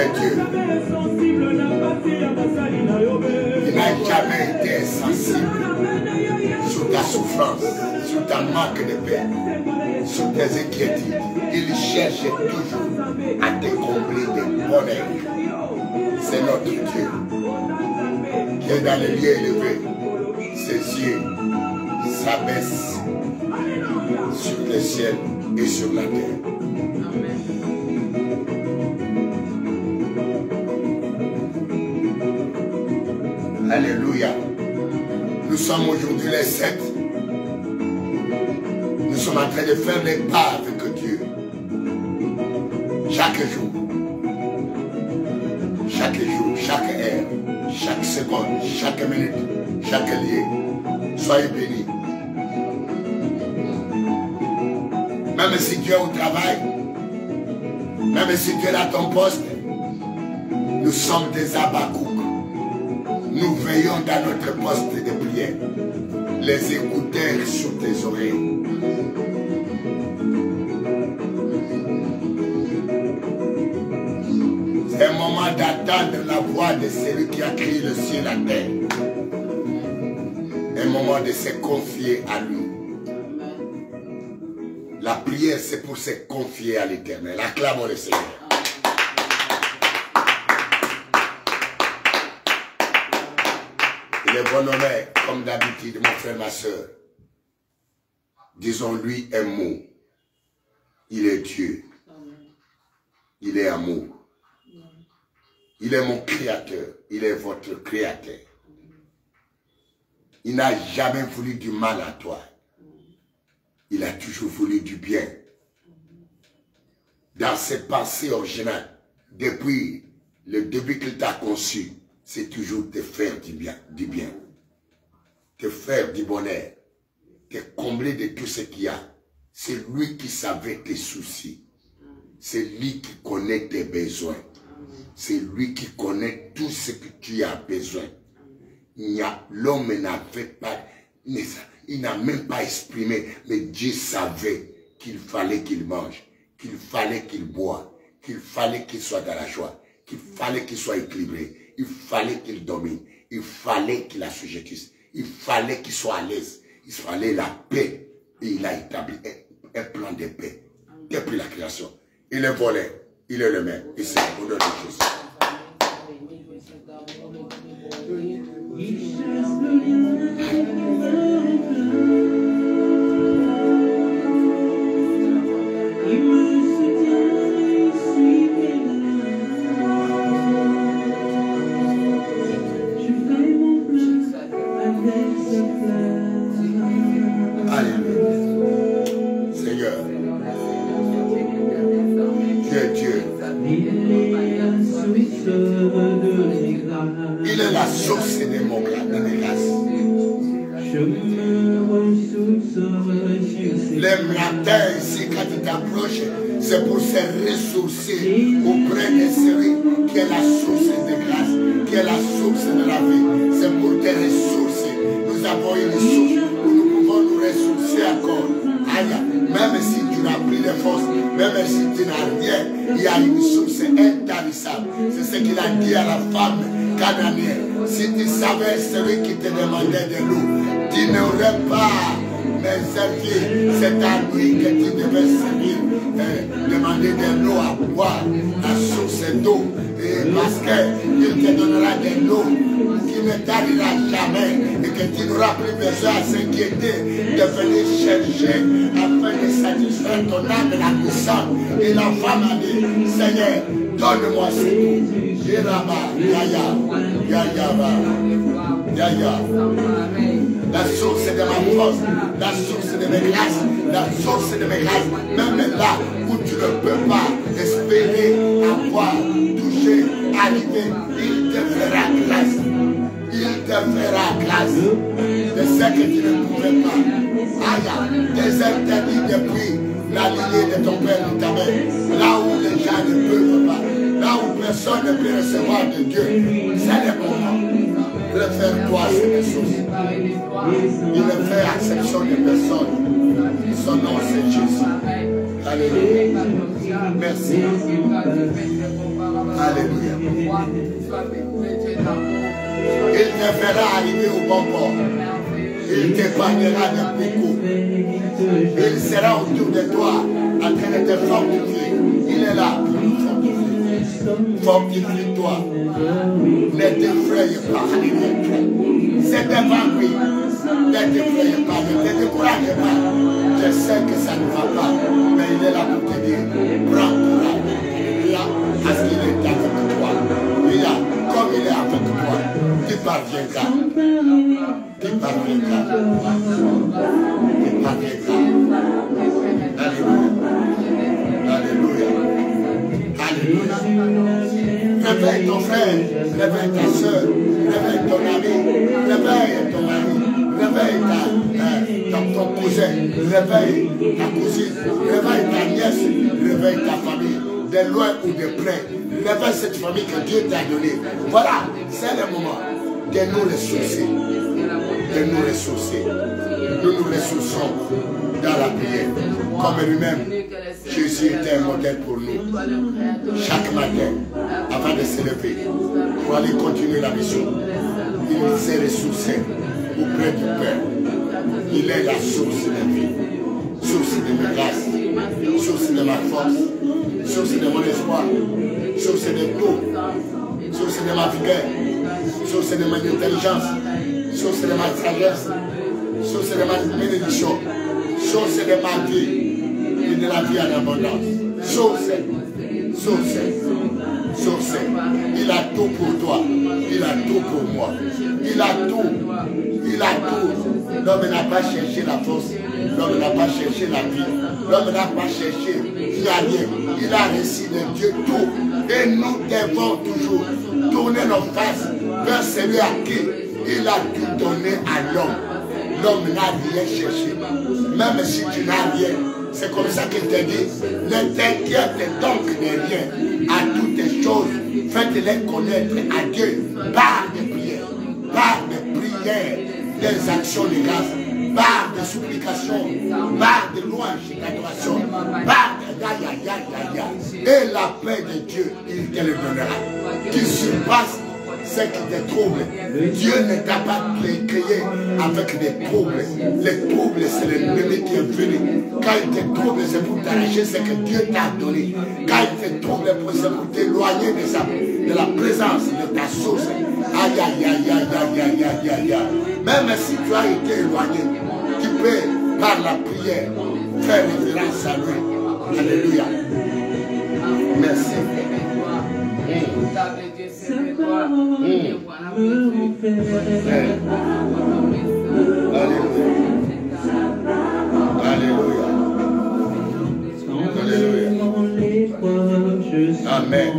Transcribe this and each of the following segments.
est Dieu. Il n'a jamais été insensible sur ta souffrance, sur ta manque de paix, sur tes inquiétudes. Il cherche toujours à te combler de bonheur. C'est notre Dieu qui est dans les lieux élevés. Ses yeux s'abaissent sur le ciel et sur la terre. Alléluia. Nous sommes aujourd'hui les 7. Nous sommes en train de faire les pas avec Dieu. Chaque jour, chaque heure, chaque seconde, chaque minute, chaque lieu. Soyez bénis. Même si Dieu est au travail, même si Dieu est à ton poste, nous sommes des Habakkuk. Nous veillons dans notre poste de prière. Les écouteurs sur tes oreilles. C'est un moment d'attendre la voix de celui qui a créé le ciel et la terre. Un moment de se confier à lui. La prière, c'est pour se confier à l'Éternel. Acclamons le Seigneur. Il est bon honneur, comme d'habitude, mon frère, ma soeur. Disons-lui un mot. Il est Dieu. Il est amour. Il est mon créateur. Il est votre créateur. Il n'a jamais voulu du mal à toi. Il a toujours voulu du bien. Dans ses pensées originales, depuis le début qu'il t'a conçu, c'est toujours te faire du bien, te faire du bonheur, te combler de tout ce qu'il y a. C'est lui qui savait tes soucis. C'est lui qui connaît tes besoins. C'est lui qui connaît tout ce que tu as besoin. L'homme n'avait pas, il n'a même pas exprimé, mais Dieu savait qu'il fallait qu'il mange, qu'il fallait qu'il boive, qu'il fallait qu'il soit dans la joie, qu'il fallait qu'il soit équilibré, il fallait qu'il domine, il fallait qu'il assujettisse, il fallait qu'il soit à l'aise, il fallait la paix. Et il a établi un plan de paix depuis la création. Il est volé, il est le même, et c'est au nom de Jésus. Il est la source de mes grâces. Les matins ici, quand tu t'approches, c'est pour se ressourcer auprès de celui qui est la source de grâce, qui est la source de la vie. C'est pour te ressourcer. Nous avons une source où nous pouvons nous ressourcer encore. Même si tu n'as plus de force, même si tu n'as rien, il y a une source intarissable. C'est ce qu'il a dit à la femme cananéenne. Si tu savais celui qui te demandait de l'eau, tu n'aurais pas mais servir. C'est à lui que tu devais servir. Demander de l'eau à boire, la source d'eau. Parce qu'il te donnera de l'eau qui ne tarira jamais et que tu n'auras plus besoin à s'inquiéter de venir chercher afin de satisfaire ton âme la puissance. Et la femme a dit, Seigneur, donne-moi ce la source de ma force, la source de mes grâces, la source de mes grâces, même là où tu ne peux pas espérer avoir, toucher, arriver, il te fera grâce. Il te fera grâce de ce que tu ne pouvais pas. Des interdits depuis la lignée de ton père ou ta mère, là où les gens ne peuvent pas, là où personne ne peut recevoir de Dieu, c'est le moment. Préfère-toi cette chose. Il ne fait exception de personne. Son nom c'est Jésus. Alléluia. Merci. Alléluia. Il te fera arriver au bon port. Il t'épargnera de beaucoup. Il sera autour de toi en train de te fortifier. Il est là pour nous fortifier. Fortifie-toi. Ne t'effraie pas. C'est devant lui. Ne t'effraie pas. Ne te décourage pas. Je sais que ça ne va pas. Mais il est là pour te dire. Prends courage. Parce qu'il est avec toi. Comme il est avec toi, tu parviendras. Tu parviendras. Tu parviendras. Alléluia. Alléluia. Alléluia. Réveille ton frère, réveille ta soeur, réveille ton ami, réveille ton mari, réveille ton cousin, réveille ta cousine, réveille ta nièce, réveille ta famille, de loin ou de près. Réveille cette famille que Dieu t'a donnée. Voilà, c'est le moment de nous ressourcer. De nous ressourcer. Nous nous ressourçons dans la prière. Comme lui-même, Jésus était un modèle pour nous. Chaque matin, avant de se lever, pour aller continuer la mission, il s'est ressourcé auprès du Père. Il est la source de vie, source de mes grâces, source de ma force, source de mon espoir, source de tout, source de ma vigueur, source de ma intelligence, source de ma sagesse, source de ma bénédiction, source de ma vie et de la vie en abondance. Source. Il a tout pour toi, il a tout pour moi, il a tout. L'homme n'a pas cherché la force, l'homme n'a pas cherché la vie, l'homme n'a pas cherché, il n'a rien. Il a reçu de Dieu tout. Et nous devons toujours tourner nos faces vers celui à qui il a tout donné à l'homme. L'homme n'a rien cherché. Même si tu n'as rien, c'est comme ça qu'il te dit, ne t'inquiète donc de rien. À toutes les choses, faites-les connaître à Dieu par des prières, des actions de grâce, par des supplications, par des louanges et d'adoration, par et la paix de Dieu, il te le donnera. Qui surpasse ce qui te trouble. Dieu ne t'a pas créé avec des troubles. Les troubles, c'est l'ennemi qui est venu. Quand il te trouble, c'est pour t'arracher ce que Dieu t'a donné. Quand il te trouble, c'est pour t'éloigner de la présence de ta source. Aïe, aïe, aïe, aïe, aïe, aïe, aïe, aïe. Même si tu as été éloigné, tu peux, par la prière, faire référence à lui. Alléluia. Merci. Alléluia. Alléluia. Amen.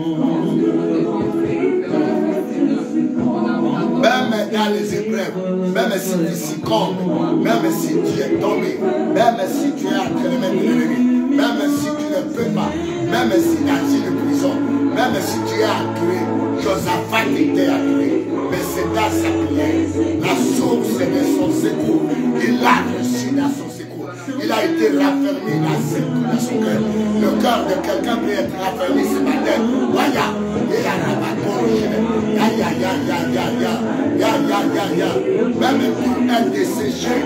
Même dans les épreuves, même si tu succombes, même si tu es tombé, même si tu es entre les mains de l'ennemi, même si tu ne peux pas, même si dans une prison, même si tu es accuré, Josaphat était accuré, mais c'est dans sa prière, la source de son secours, il l'a reçu dans son secours, il a été raffermi dans son cœur. Le cœur de quelqu'un peut être raffermi ce matin. Voyez, il y a la même tout est desséché,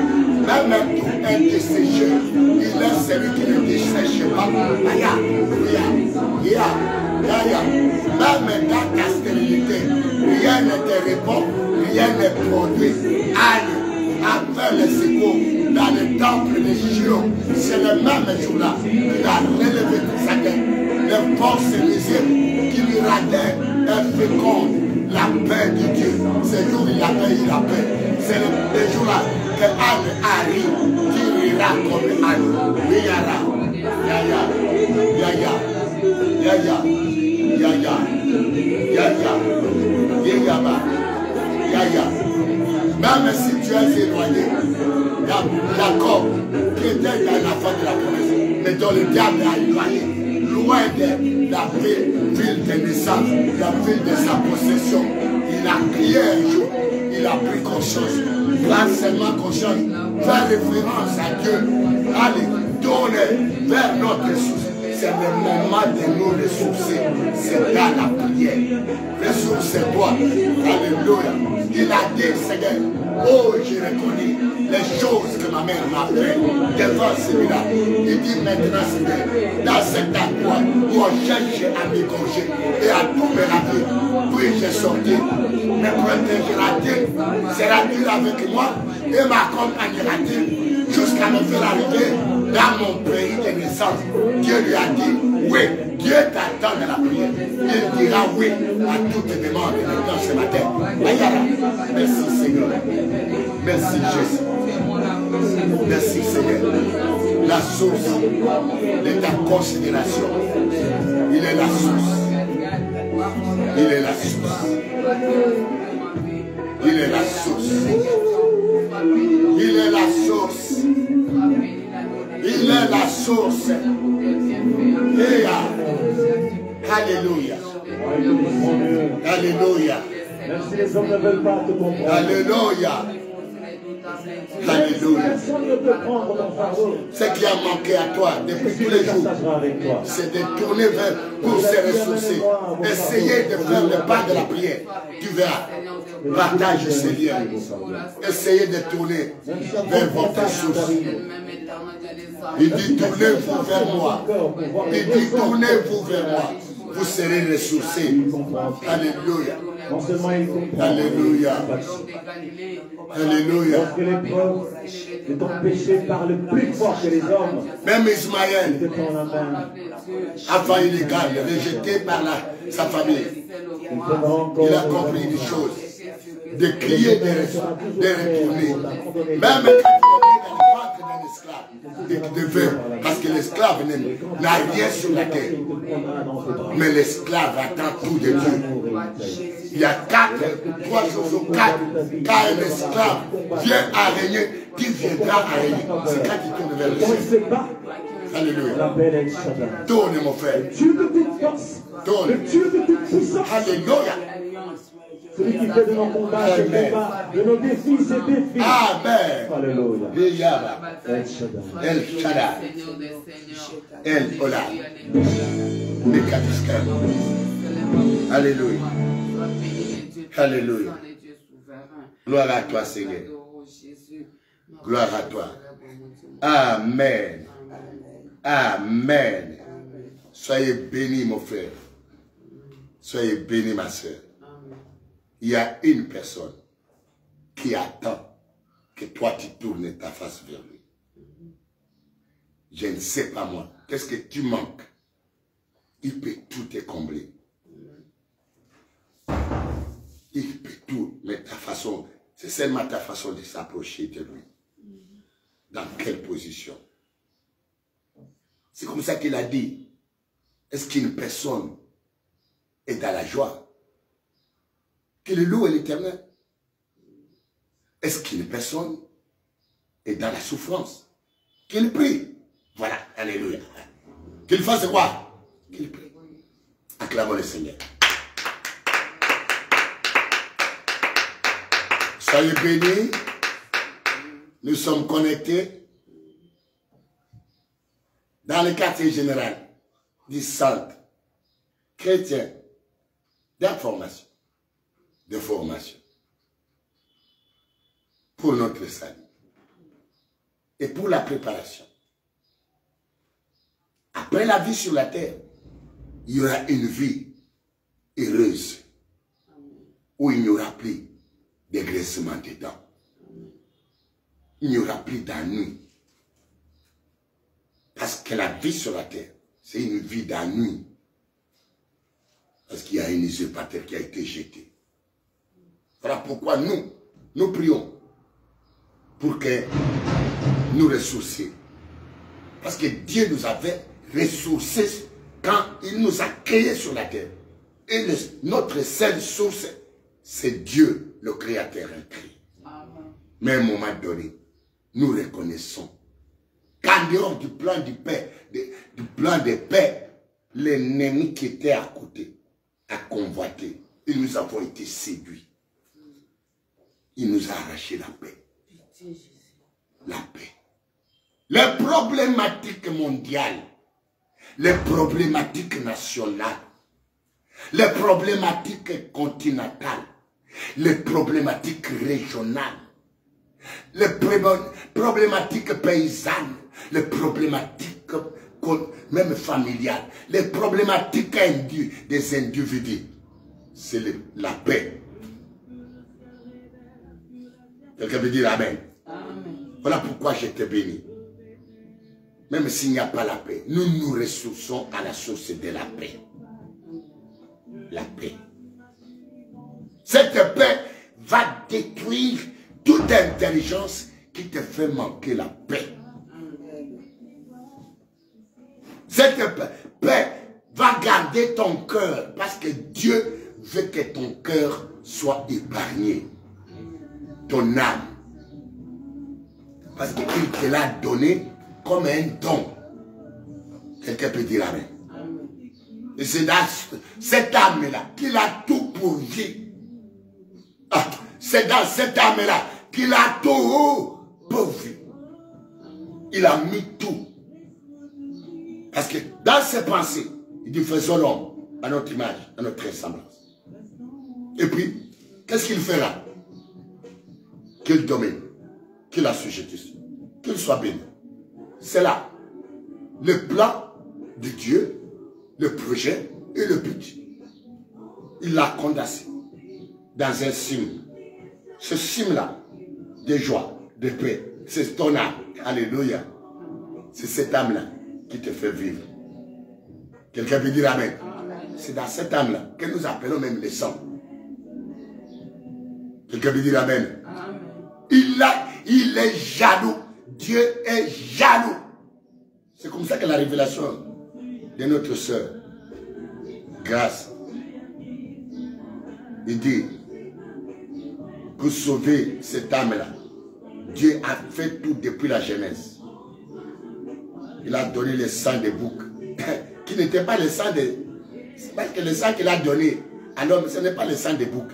même tout est desséché, il est celui qui ne dessèche pas. Même dans ta stérilité, rien ne te répond, rien ne produit. Aïe, après le secours, dans le temple de Shiloh, c'est le même jour-là qu'il a relevé sa tête. Les forces visibles qui lui radaient et fécondent la paix de Dieu. Ce jour, il a payé la paix. C'est le jour-là que Anne arrive, qui rira comme Anne. Yaya, yaya, yaya, yaya, yaya, yaya, yaya, yaya. Même si tu es éloigné, Jacob, qui était dans la fin de la promesse, mais dont le diable a éloigné, loin de la ville de naissance, la ville de sa possession, il a crié un jour, il a pris conscience, pas seulement conscience, faire référence à Dieu, allez, tourner vers notre source. c'est le moment de nous ressourcer. C'est dans la prière. Ressource-toi. Alléluia. Il a dit, Seigneur, oh, j'ai reconnu les choses que ma mère m'a fait devant celui-là. Il dit maintenant, Seigneur, dans cet endroit où on cherche à m'égorger et à tout me rater, puis j'ai sorti, me protégera-t-il, sera-t-il avec moi et m'accompagnera-t-il jusqu'à me faire arriver dans mon pays de naissance. Dieu lui a dit, oui, Dieu t'attend dans la prière. Il dira oui à toutes tes demandes maintenant ce matin. Merci Seigneur. Merci Jésus. Merci Seigneur. La source de ta considération. Il est la source. Il est la source. Il est la source. Il est la source. Il est la source. Alléluia. Alléluia. Même si les hommes ne veulent pas te comprendre. Alléluia. Alléluia. Personne ne peut prendre ton fardeau. Ce qui a manqué à toi depuis tous les jours, c'est de tourner vers pour se ressourcer. Essayez de faire le pas de la prière. Tu verras. Partage ces liens. Essayez de tourner vers votre source. Il dit tournez-vous vers moi. Il dit tournez-vous vers moi. Vous serez ressourcés. Alléluia. Non seulement il comprend. Alléluia. Alléluia. Lorsque l'épreuve de ton péché parle plus fort que les hommes. Même Ismaël, Il te tend la main. enfant illégal, rejeté par sa famille, il a compris des choses. De crier, de retourner. Même quand il est dans le ventre d'un esclave, de vœux, parce que l'esclave n'a rien sur la terre. Mais l'esclave attend tout de Dieu. Il y a 3 jours ou 4, quand un esclave vient à régner, qui viendra à régner. C'est quand il tourne vers le Seigneur. Alléluia. Tourne mon frère. Dieu de toute force. Tourne. Le Dieu de toute puissance. Alléluia. Celui qui fait de nos combats ses combats, de nos défis ses défis. Amen. Alléluia. El Shaddai. El Olam. Mekadiskel. Alléluia. Alléluia. Gloire à toi, Seigneur. Gloire à toi. Amen. Amen. Soyez bénis, mon frère. Soyez bénis, ma soeur. Il y a une personne qui attend que toi tu tournes ta face vers lui. Je ne sais pas moi. Qu'est-ce que tu manques? Il peut tout te combler. Il peut tout. Mais ta façon, c'est seulement ta façon de s'approcher de lui. Dans quelle position? C'est comme ça qu'il a dit. Est-ce qu'une personne est dans la joie? Qu'il loue l'Éternel. Est-ce qu'une personne est dans la souffrance? Qu'il prie. Voilà, alléluia. Qu'il fasse quoi? Qu'il prie. Acclamons le Seigneur. Soyez bénis. Nous sommes connectés dans le quartier général du centre chrétien d'information, de formation pour notre salut et pour la préparation. Après la vie sur la terre, il y aura une vie heureuse où il n'y aura plus dégraissement des dents. Il n'y aura plus d'ennui. Parce que la vie sur la terre, c'est une vie d'ennui. Parce qu'il y a un usurpateur qui a été jeté. Voilà pourquoi nous prions pour que nous ressourcions. Parce que Dieu nous avait ressourcés quand il nous a créés sur la terre. Et notre seule source, c'est Dieu, le Créateur incréé. Mais à un moment donné, nous reconnaissons qu'en dehors du plan du Père, du plan de paix, l'ennemi qui était à côté a convoité. Et nous avons été séduits. Il nous a arraché la paix. La paix. Les problématiques mondiales, les problématiques nationales, les problématiques continentales, les problématiques régionales, les problématiques paysannes, les problématiques même familiales, les problématiques des individus. C'est la paix. Quelqu'un peut dire Amen. Amen. Voilà pourquoi je te bénis. Même s'il n'y a pas la paix, nous nous ressourçons à la source de la paix. La paix. Cette paix va détruire toute intelligence qui te fait manquer la paix. Cette paix va garder ton cœur parce que Dieu veut que ton cœur soit épargné. Ton âme. Parce qu'il te l'a donné comme un don. Quelqu'un peut dire Amen. Et c'est dans cette âme-là qu'il a tout pourvu. Ah, c'est dans cette âme-là qu'il a tout pourvu. Il a mis tout. Parce que dans ses pensées, il dit faisons l'homme à notre image, à notre ressemblance. Et puis, qu'est-ce qu'il fera? Qu'il domine, qu'il assujettisse, qu'il soit béni. C'est là le plan de Dieu, le projet et le but. Il l'a condensé dans un cime. Ce cime-là, de joie, de paix, c'est ton âme. Alléluia. C'est cette âme-là qui te fait vivre. Quelqu'un peut dire Amen. C'est dans cette âme-là que nous appelons même le sang. Quelqu'un peut dire Amen. Il est jaloux. Dieu est jaloux. C'est comme ça que la révélation de notre sœur, Grâce, il dit, pour sauver cette âme-là, Dieu a fait tout depuis la Genèse. Il a donné le sang des boucs, qui n'était pas le sang des... C'est parce que le sang qu'il a donné à l'homme, ce n'est pas le sang des boucs.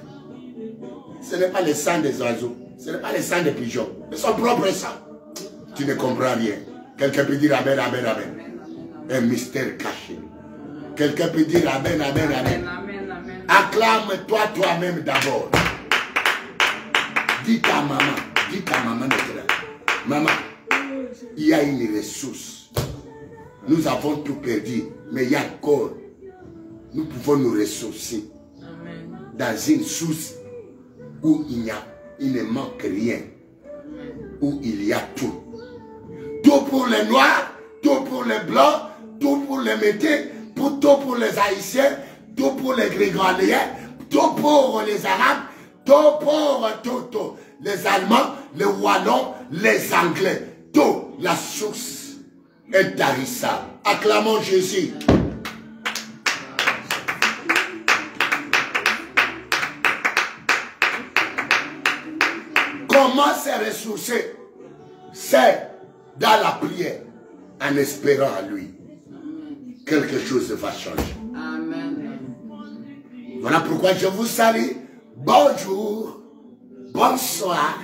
Ce n'est pas le sang des oiseaux. Ce n'est pas le sang des pigeons. C'est son propre sang. Tu ne comprends rien. Quelqu'un peut dire Amen, Amen, Amen. Un mystère caché. Quelqu'un peut dire Amen, Amen, Amen. Acclame-toi toi-même d'abord. Dis ta maman maintenant. Maman, il y a une ressource. Nous avons tout perdu, mais il y a encore. Nous pouvons nous ressourcer dans une source où il ne manque rien, où il y a tout. Tout pour les Noirs, tout pour les Blancs, tout pour les Métis, tout pour les Haïtiens, tout pour les Grégoriens, tout pour les Arabes, tout pour tout. Les Allemands, les Wallons, les Anglais. Tout, la source est tarissable. Acclamons Jésus. Comment se ressourcer? C'est dans la prière, en espérant à lui. Quelque chose va changer. Amen. Voilà pourquoi je vous salue. Bonjour, bonsoir,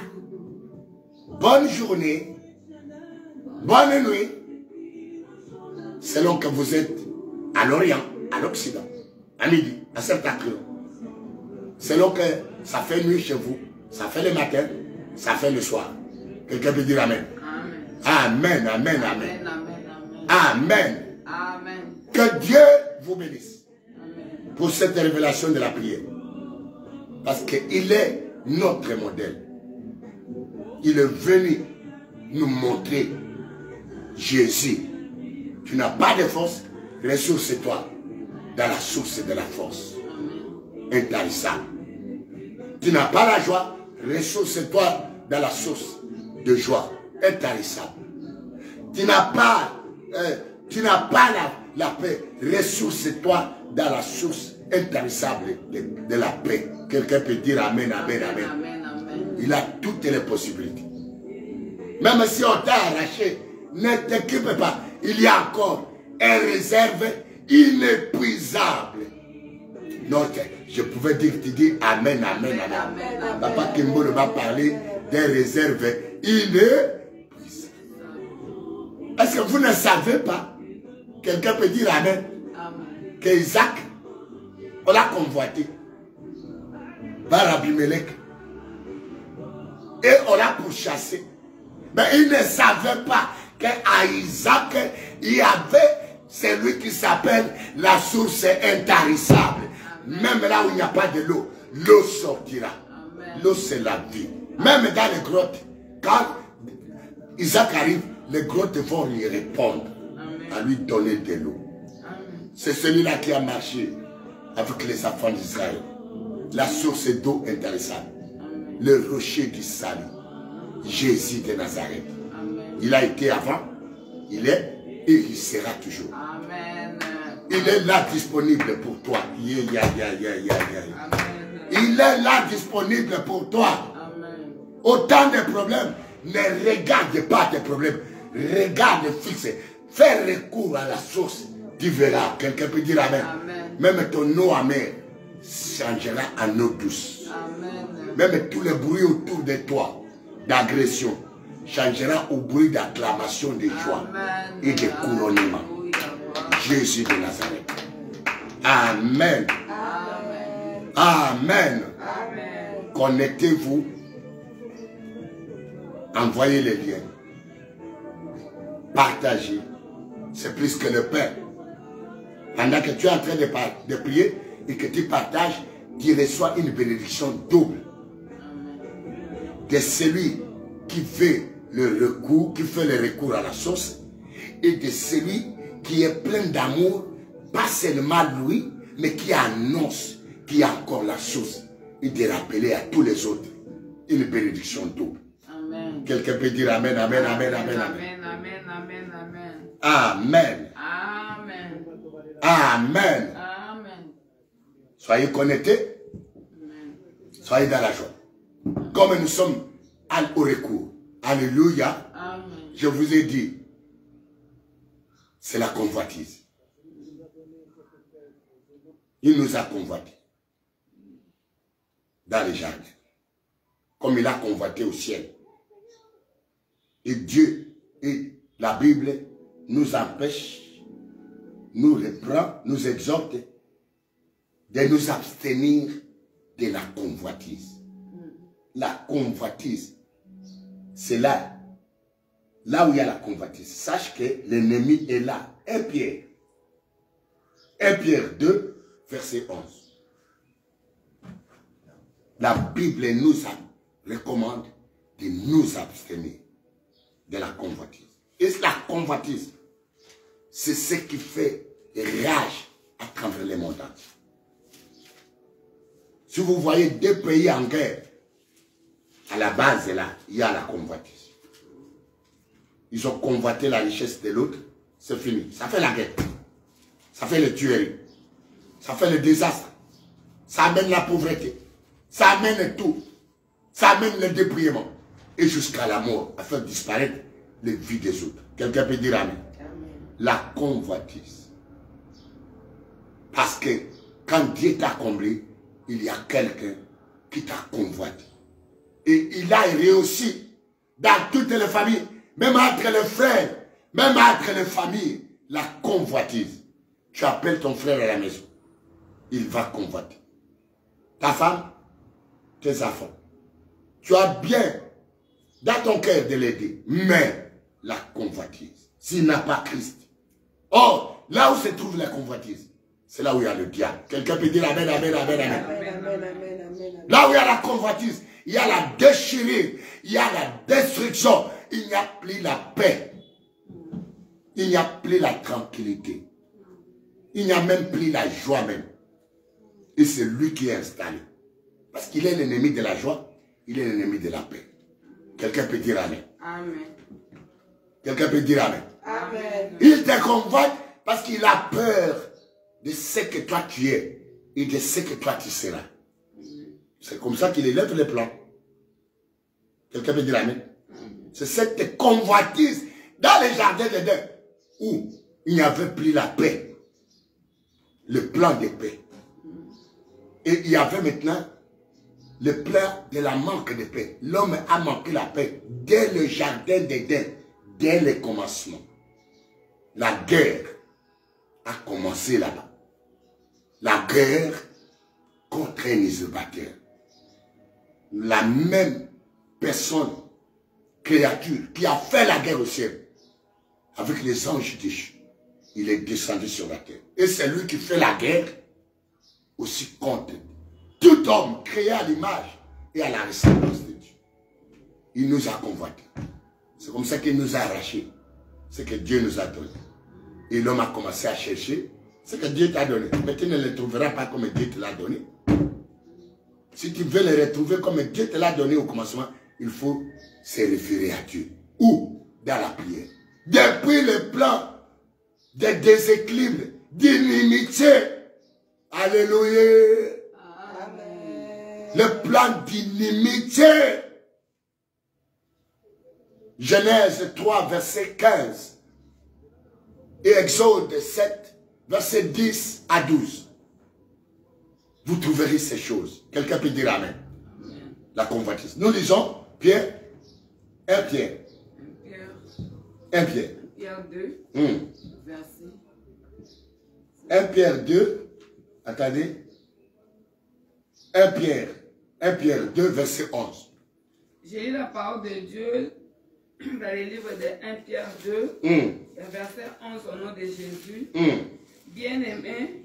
bonne journée, bonne nuit, selon que vous êtes à l'Orient, à l'Occident, à midi, à 7 heures. Selon que ça fait nuit chez vous, ça fait le matin, ça fait le soir. Quelqu'un peut dire Amen. Amen, Amen, Amen. Amen. Amen. Que Dieu vous bénisse pour cette révélation de la prière. Parce qu'il est notre modèle. Il est venu nous montrer Jésus. Tu n'as pas de force, ressource-toi dans la source de la force. Intarissable. Tu n'as pas la joie, ressource-toi dans la source de joie. Intarissable. Tu n'as pas la paix, ressource-toi dans la source intarissable de la paix. Quelqu'un peut dire Amen, Amen, Amen. Amen, Amen. Il a toutes les possibilités. Même si on t'a arraché, ne t'occupe pas. Il y a encore une réserve inépuisable. Non, je pouvais dire, tu dis Amen, Amen, Amen. Amen. Papa Kimbo va parler des réserves inépuisables. Est-ce que vous ne savez pas Quelqu'un peut dire Amen. Amen. Que Isaac, on l'a convoité par Abimelech. Et on l'a pourchassé. Mais il ne savait pas qu'à Isaac, il y avait celui qui s'appelle la source intarissable. Même là où il n'y a pas de l'eau, l'eau sortira. L'eau, c'est la vie. Même dans les grottes, quand Isaac arrive, les grottes vont lui répondre. Amen. À lui donner de l'eau. C'est celui-là qui a marché avec les enfants d'Israël. La source d'eau intarissable. Le rocher du salut. Jésus de Nazareth. Amen. Il a été avant, il est et il sera toujours. Amen. Il est là disponible pour toi. Il est là disponible pour toi. Amen. Autant de problèmes, ne regarde pas tes problèmes. Regarde fixe. Fais recours à la source. Tu verras. Quelqu'un peut dire Amen. Amen. Même ton eau amère changera en eau douce. Amen. Même tous les bruits autour de toi d'agression changera au bruit d'acclamation de joie. Amen. Et de couronnement. Jésus de Nazareth. Amen. Amen. Amen. Amen. Connectez-vous. Envoyez les liens. Partagez. C'est plus que le pain. Pendant que tu es en train de prier et que tu partages, tu reçois une bénédiction double. De celui qui fait le recours, qui fait le recours à la source, et de celui qui est plein d'amour, pas seulement lui, mais qui annonce qu'il y a encore la source, et de rappeler à tous les autres une bénédiction double. Amen. Quelqu'un peut dire Amen, Amen, Amen, Amen, Amen. Amen, Amen, Amen, Amen. Amen. Amen. Amen. Amen. Soyez connectés. Amen. Soyez dans la joie. Comme nous sommes au recours. Alléluia. Amen. Je vous ai dit, c'est la convoitise. Il nous a convoités dans les jardins. Comme il a convoité au ciel. Et Dieu et la Bible nous empêche, nous reprend, nous exhorte de nous abstenir de la convoitise. La convoitise, c'est là où il y a la convoitise. Sache que l'ennemi est là. 1 Pierre 2, verset 11. La Bible nous recommande de nous abstenir de la convoitise. Et la convoitise, c'est ce qui fait rage à travers les montagnes. Si vous voyez deux pays en guerre, à la base, là, il y a la convoitise. Ils ont convoité la richesse de l'autre, c'est fini. Ça fait la guerre. Ça fait le tuerie. Ça fait le désastre. Ça amène la pauvreté. Ça amène tout. Ça amène le dépouillement. Et jusqu'à la mort, à faire disparaître les vies des autres. Quelqu'un peut dire Amen. Amen. La convoitise. Parce que quand Dieu t'a comblé, il y a quelqu'un qui t'a convoité. Et il a réussi dans toutes les familles, même entre les frères, même entre les familles, la convoitise. Tu appelles ton frère à la maison, il va convoiter. Ta femme, tes enfants. Tu as bien dans ton cœur de l'aider, mais la convoitise, s'il n'a pas Christ. Or, là où se trouve la convoitise, c'est là où il y a le diable. Quelqu'un peut dire Amen, Amen, Amen, Amen. Amen, Amen, Amen, Amen. Là où il y a la convoitise, il y a la déchirure, il y a la destruction, il n'y a plus la paix. Il n'y a plus la tranquillité. Il n'y a même plus la joie même. Et c'est lui qui est installé. Parce qu'il est l'ennemi de la joie, il est l'ennemi de la paix. Quelqu'un peut dire Amen. Amen. Quelqu'un peut dire Amen. Amen. Il te convoite parce qu'il a peur de ce que toi tu es et de ce que toi tu seras. C'est comme ça qu'il élève les plans. Quelqu'un peut dire Amen. C'est cette convoitise dans les jardins d'Éden où il n'y avait plus la paix. Le plan de paix. Et il y avait maintenant le plan de la manque de paix. L'homme a manqué la paix dès le jardin d'Éden, dès le commencement. La guerre, a commencé là-bas. La guerre contre un usurpateur. La même personne, créature, qui a fait la guerre au ciel, avec les anges déchus, il est descendu sur la terre. Et c'est lui qui fait la guerre aussi contre tout homme créé à l'image et à la ressemblance de Dieu. Il nous a convoités. C'est comme ça qu'il nous a arrachés. C'est que Dieu nous a donné. Et l'homme a commencé à chercher ce que Dieu t'a donné. Mais tu ne les trouveras pas comme Dieu te l'a donné. Si tu veux les retrouver comme Dieu te l'a donné au commencement, il faut se référer à Dieu. Ou dans la prière. Depuis le plan de déséquilibre, d'inimitié. Alléluia. Amen. Le plan d'inimitié. Genèse 3, verset 15. Et Exode 7, verset 10 à 12. Vous trouverez ces choses. Quelqu'un peut dire Amen. Amen. La convoitise. Nous lisons Pierre, 1 Pierre. 1 Pierre. Pierre 2, verset. 1 Pierre 2, attendez. 1 Pierre 2, verset 11. J'ai lu la parole de Dieu dans le livre de 1 Pierre 2, verset 11 au nom de Jésus. Bien-aimés,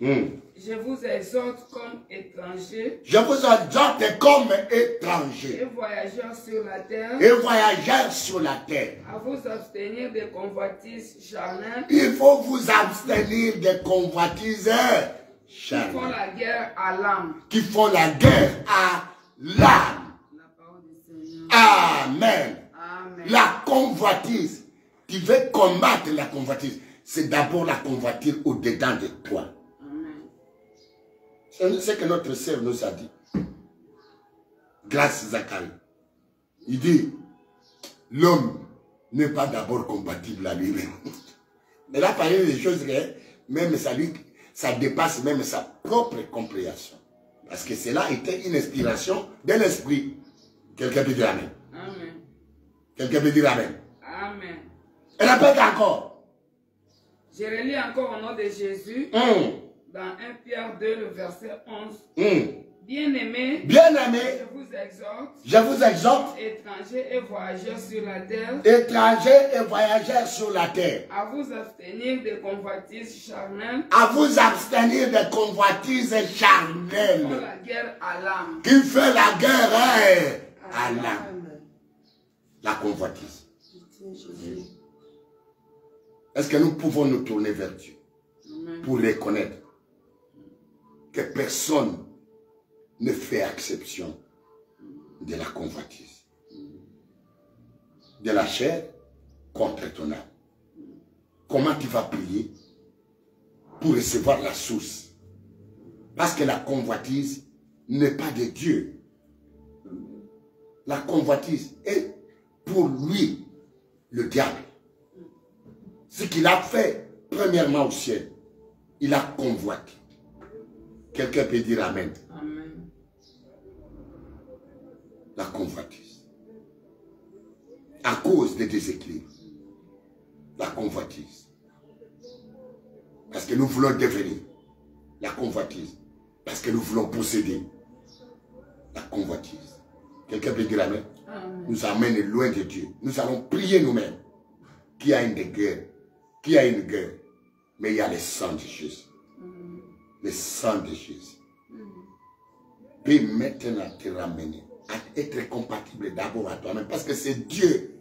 je vous exhorte comme étrangers. Je vous exhorte comme étrangers. Et voyageurs sur la terre. Et voyageurs sur la terre. À vous abstenir des convoitises charnelles. Il faut vous abstenir des convoitises charnelles. Qui font la guerre à l'âme. Qui font la guerre à l'âme. La parole du Seigneur. Amen. Amen. La convoitise. Tu veux combattre la convoitise. C'est d'abord la convoitise au-dedans de toi. C'est ce que notre sœur nous a dit. Grâce Zacharie. Il dit, l'homme n'est pas d'abord compatible à lui-même. Elle a parlé des choses que même ça dépasse même sa propre compréhension. Parce que cela était une inspiration de l'esprit. Quelqu'un peut dire Amen. Amen. Quelqu'un peut dire Amen. Amen. Elle répète encore. Je relis encore au nom de Jésus. Dans 1 Pierre 2, le verset 11. Bien-aimés, je vous exhorte, étrangers et voyageurs sur la terre, à vous abstenir des convoitises charnelles, qui font la guerre à l'âme. Qui fait la guerre à l'âme. La convoitise. Est-ce que nous pouvons nous tourner vers Dieu pour reconnaître que personne ne fait exception de la convoitise, de la chair contre ton âme? Comment tu vas prier pour recevoir la source? Parce que la convoitise n'est pas de Dieu. La convoitise est pour lui, le diable. Ce qu'il a fait, premièrement au ciel, il a convoité. Quelqu'un peut dire Amen. Amen. La convoitise. À cause des déséquilibres. La convoitise. Parce que nous voulons devenir. La convoitise. Parce que nous voulons posséder. La convoitise. Quelqu'un peut dire Amen. Amen. Nous amène loin de Dieu. Nous allons prier nous-mêmes. Qui a une guerre? Qui a une guerre? Mais il y a le sang de Jésus. Le sang de Jésus. Peut maintenant te ramener à être compatible d'abord à toi-même. Parce que c'est Dieu,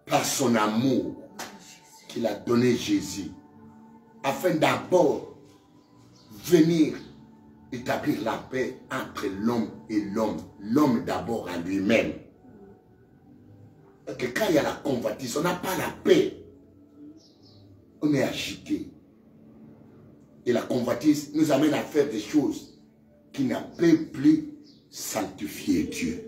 par son amour, qu'il a donné Jésus. Afin d'abord venir établir la paix entre l'homme et l'homme. L'homme d'abord à lui-même. Parce que quand il y a la convoitise, on n'a pas la paix. On est agité. Et la convoitise nous amène à faire des choses qui ne peuvent plus sanctifier Dieu.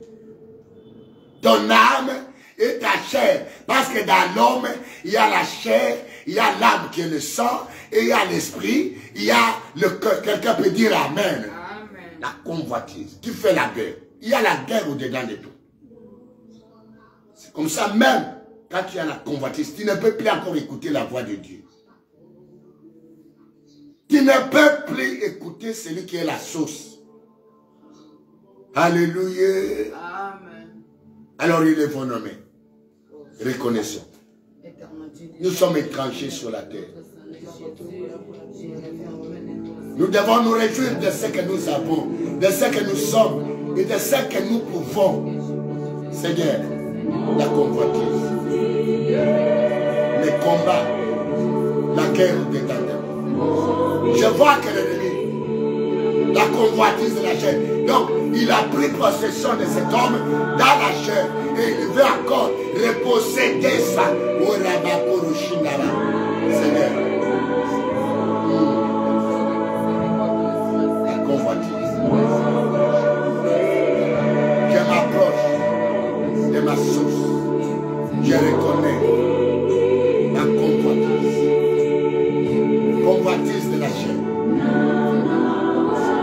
Ton âme et ta chair. Parce que dans l'homme, il y a la chair, il y a l'âme qui est le sang, et il y a l'esprit, il y a le cœur. Quelqu'un peut dire Amen. Amen. La convoitise qui fait la guerre. Il y a la guerre au-dedans de tout. C'est comme ça même, quand tu as la convoitise, tu ne peux plus encore écouter la voix de Dieu. Tu ne peux plus écouter celui qui est la source. Alléluia. Amen. Alors il est bon nommé. Reconnaissons. Nous sommes étrangers sur la terre. Nous devons nous réjouir de ce que nous avons, de ce que nous sommes et de ce que nous pouvons. Seigneur, la convoitise, les combats, la guerre des tenteurs. Je vois que l'ennemi, la convoitise de la chair. Donc, il a pris possession de cet homme dans la chair et il veut encore reposséder ça. Seigneur, la convoitise. Je m'approche de ma source. Je reconnais la convoitise. Convoitise de la chair.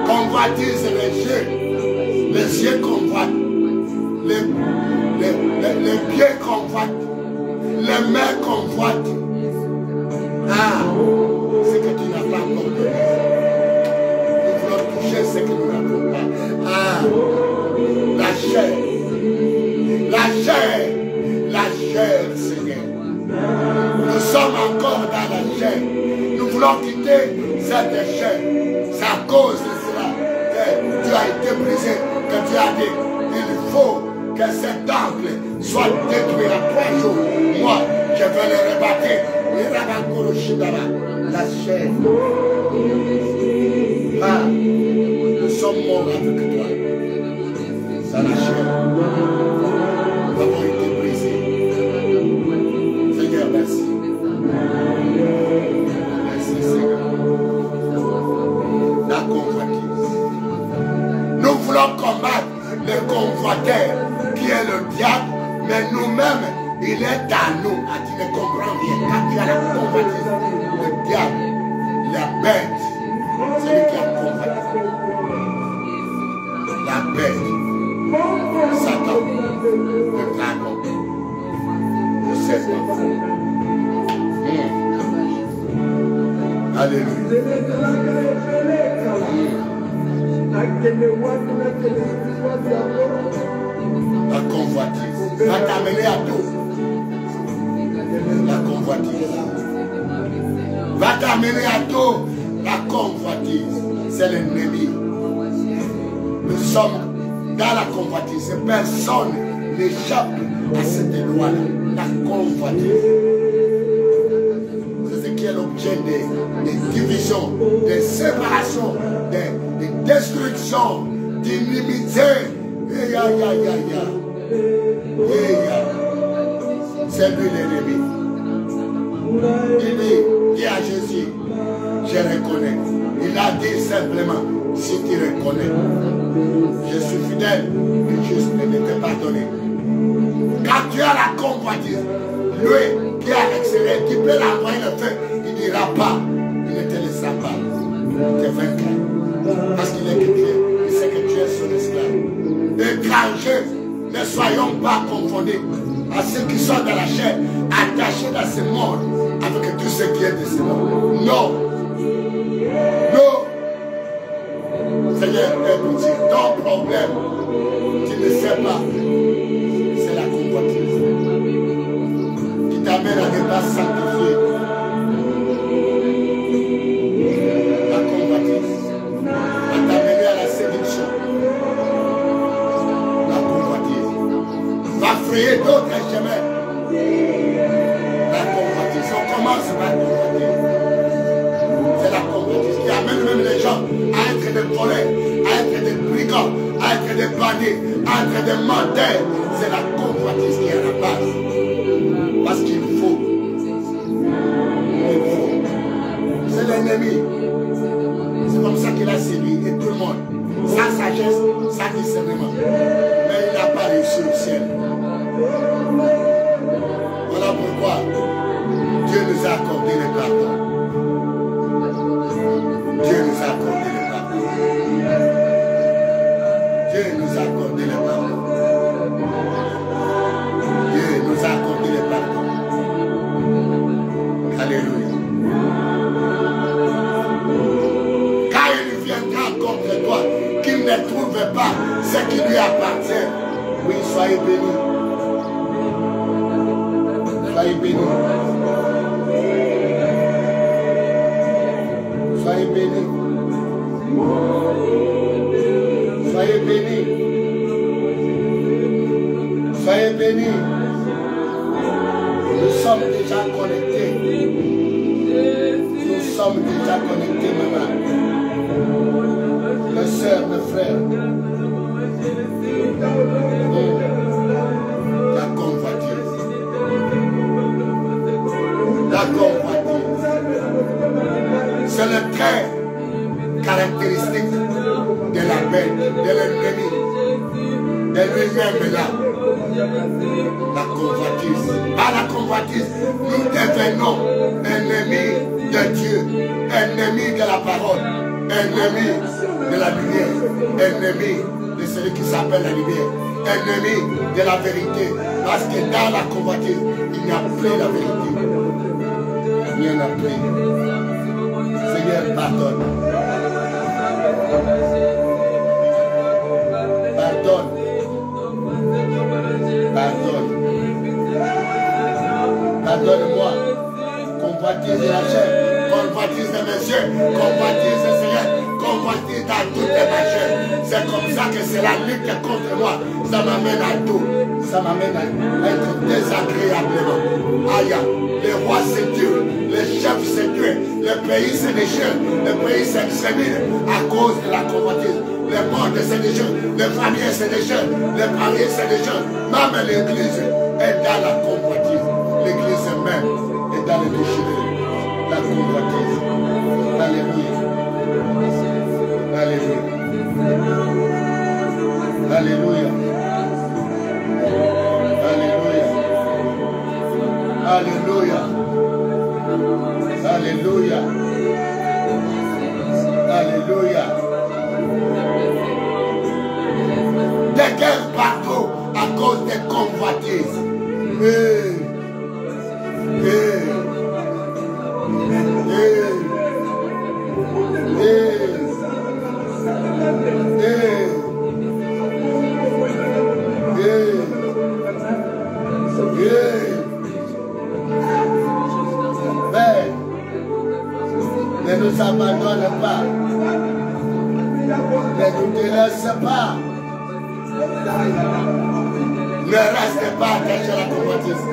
Convoitise les yeux. Les yeux convoitent. Les pieds convoitent. Les mains convoitent. Ah, ce que tu n'as pas encore donné. Nous voulons toucher ce que nous n'avons pas. Ah, la chair. La chair. La chair, Seigneur. Nous sommes encore dans la chair. Nous voulons quitter cette chair. C'est à cause de cela que tu as été brisé, que tu as dit, il faut que cet temple soit détruit en 3 jours. Moi, je vais le rebâtir. La chair. Ah, nous sommes morts avec toi. Dans la chair. Nous avons été brisés. Seigneur, merci. Merci, Seigneur. La convoitise. Nous voulons combattre le convoiteur qui est le diable, mais nous-mêmes, il est à nous. Ah, tu ne comprends rien. Quand tu as la convoitise, le diable, la bête, c'est lui qui a convoité. La bête, Satan, le dragon, le serpent. Alléluia. La convoitise va t'amener à tout. La convoitise va t'amener à tout. La convoitise, c'est l'ennemi. Nous sommes dans la convoitise. Personne n'échappe à cette loi-là. La convoitise. C'est ce qui est l'objet des divisions, des séparations, des destructions, d'inimitié. C'est lui l'ennemi. Il dit à Jésus, je reconnais. Il a dit simplement, si tu reconnais, je suis fidèle et juste de te pardonner. Quand tu as la convoitise, lui qui est à l'extérieur, qui peut l'envoyer le feu, il ne dira pas, il ne te laissera pas. Tu es vaincu. Parce qu'il est que tu es, il sait que tu es son esclave. Étrangers, ne soyons pas confondus à ceux qui sont dans la chair, attachés dans ce monde, avec tout ce qui est de ce monde. Non. Non. Seigneur, pitié, ton problème, tu ne sais pas, c'est la convoitise qui t'amène à ne pas sanctifier. La convoitise va t'amener à la séduction. La convoitise va frayer d'autres chemins. La convoitise, on commence par la convoitise. C'est la convoitise qui amène même les gens à être des voleurs, à être des brigands, à être des bandits, à être des menteurs. C'est la convoitise qui est à la base. Parce qu'il faut. Il faut. C'est l'ennemi. C'est comme ça qu'il a séduit et tout le monde. Sans sagesse, sans discernement. Mais il n'a pas réussi au ciel. Voilà pourquoi Dieu nous a accordé le pardon. Dieu nous a accordé le pardon. Dieu nous a accordé le pardon. Dieu nous a accordé le pardon. Alléluia. fait pas ce qui lui appartient. Oui, soyez bénis. Soyez bénis. Soyez bénis. Soyez bénis. Soyez bénis. Nous sommes déjà connectés. Nous sommes déjà connectés, maman. Mes soeurs, mes frères. La convoitise. La convoitise. C'est le trait caractéristique de la bête, de l'ennemi, de lui-même là. La convoitise. Par la convoitise, nous devenons ennemis de Dieu, ennemis de la parole, ennemis de la lumière, ennemis de celui qui s'appelle la lumière, ennemis de la vérité. Parce que dans la convoitise, il n'y a plus la vérité. Il n'y en a plus. Seigneur, pardonne. Pardonne. Pardonne. Pardonne-moi. Convoitise de la chair, convoitise de mes yeux, convoitise de Seigneur, convoitise dans toutes les chair. C'est comme ça que c'est la lutte contre moi. Ça m'amène à tout. Ça m'amène à être désagréablement. Aïe, les rois c'est Dieu, les chefs c'est Dieu, le pays c'est des jeunes, le pays c'est extrémiste à cause de la convoitise. Les morts c'est des jeunes, les familles c'est des jeunes, les mariés c'est des jeunes. Même l'église est dans la convoitise. L'église même est dans le déchiré. La convoitise. Alléluia. Alléluia. Alléluia. Alléluia. Alléluia. Alléluia. Des guerres partout à cause des convoitises. Ne nous abandonne pas. Ne nous délaisse pas. Ne reste pas attaché à la convoitise.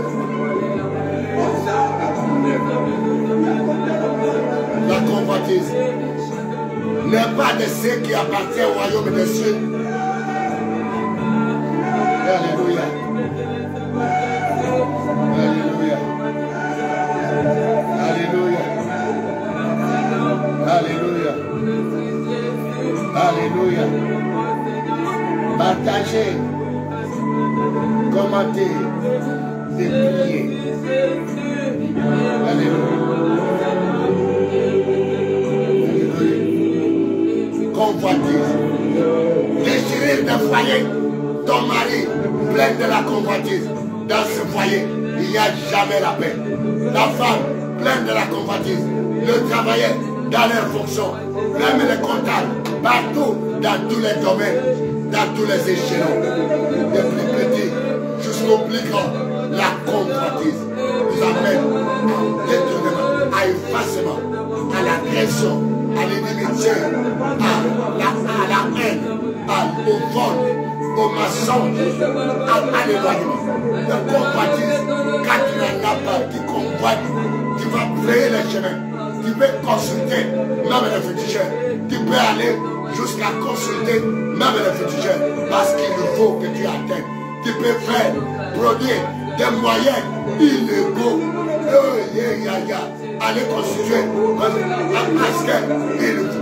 La convoitise n'est pas de ceux qui appartiennent au royaume des cieux. Alléluia. Alléluia. Alléluia. Alléluia. Alléluia. Partagez, commentez, et priez. Alléluia. Convoitise. Déchirer d'un foyer, ton mari plein de la convoitise. Dans ce foyer, il n'y a jamais la paix. La femme pleine de la convoitise. Le travailleur dans leurs fonctions. Même les comptables. Partout, dans tous les domaines. Dans tous les échelons. Des plus petits jusqu'au plus grand. La convoitise nous amène à détournement, à effacement, à l'agression, à l'inimitié, à la haine, au vol, au mensonge, à l'éloignement. Le convoitise, quand tu n'en as pas, qui convoite, tu vas frayer les chemins. Tu peux consulter même les féticheurs. Tu peux aller jusqu'à consulter même les féticheurs. Parce qu'il faut que tu atteignes. Tu peux faire, produire des moyens illégaux. Aller constituer. Parce que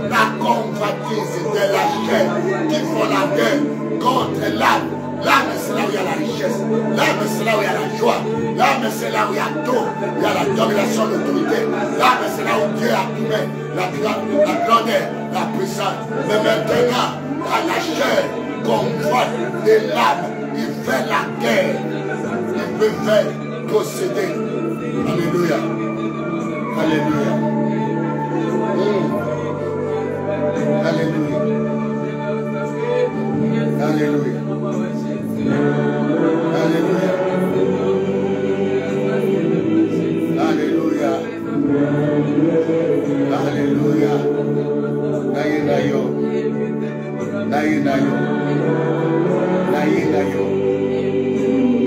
la convoitise de la chair qui font la guerre contre l'âme. L'âme, c'est là où il y a la richesse. L'âme, c'est là où il y a la joie. L'âme, c'est là où il y a tout. Il y a la domination, l'autorité. L'âme, c'est là où Dieu a tout mis. La grandeur, la puissance. Mais maintenant, dans la chair convoite de l'âme, il fait la guerre. Il peut faire posséder. Alléluia. Alléluia. Alléluia.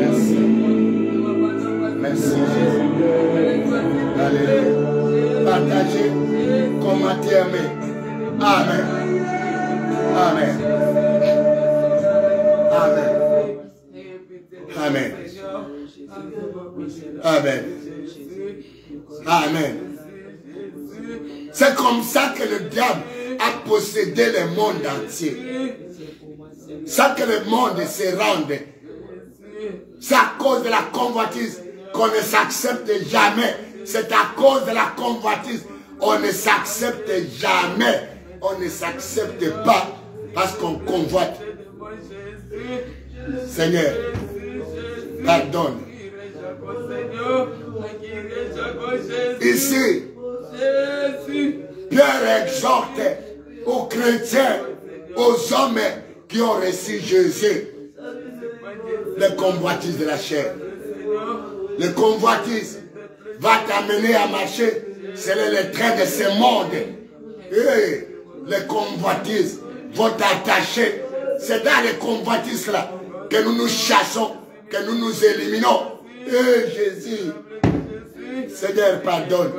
Merci. Merci Jésus. Alléluia. Partagez, commentez, amen. Amen. Amen. Amen. Amen. Amen. Amen. C'est comme ça que le diable a possédé le monde entier. Ça que le monde se rende. C'est à cause de la convoitise qu'on ne s'accepte jamais. C'est à cause de la convoitise on ne s'accepte jamais. On ne s'accepte pas parce qu'on convoite. Seigneur, pardonne. Ici, Pierre exhorte aux chrétiens, aux hommes qui ont reçu Jésus, les convoitises de la chair. Les convoitises va t'amener à marcher selon les traits de ce monde. Et les convoitises vont t'attacher. C'est dans les convoitises là que nous nous chassons, que nous nous éliminons. Et Jésus, Seigneur, pardonne.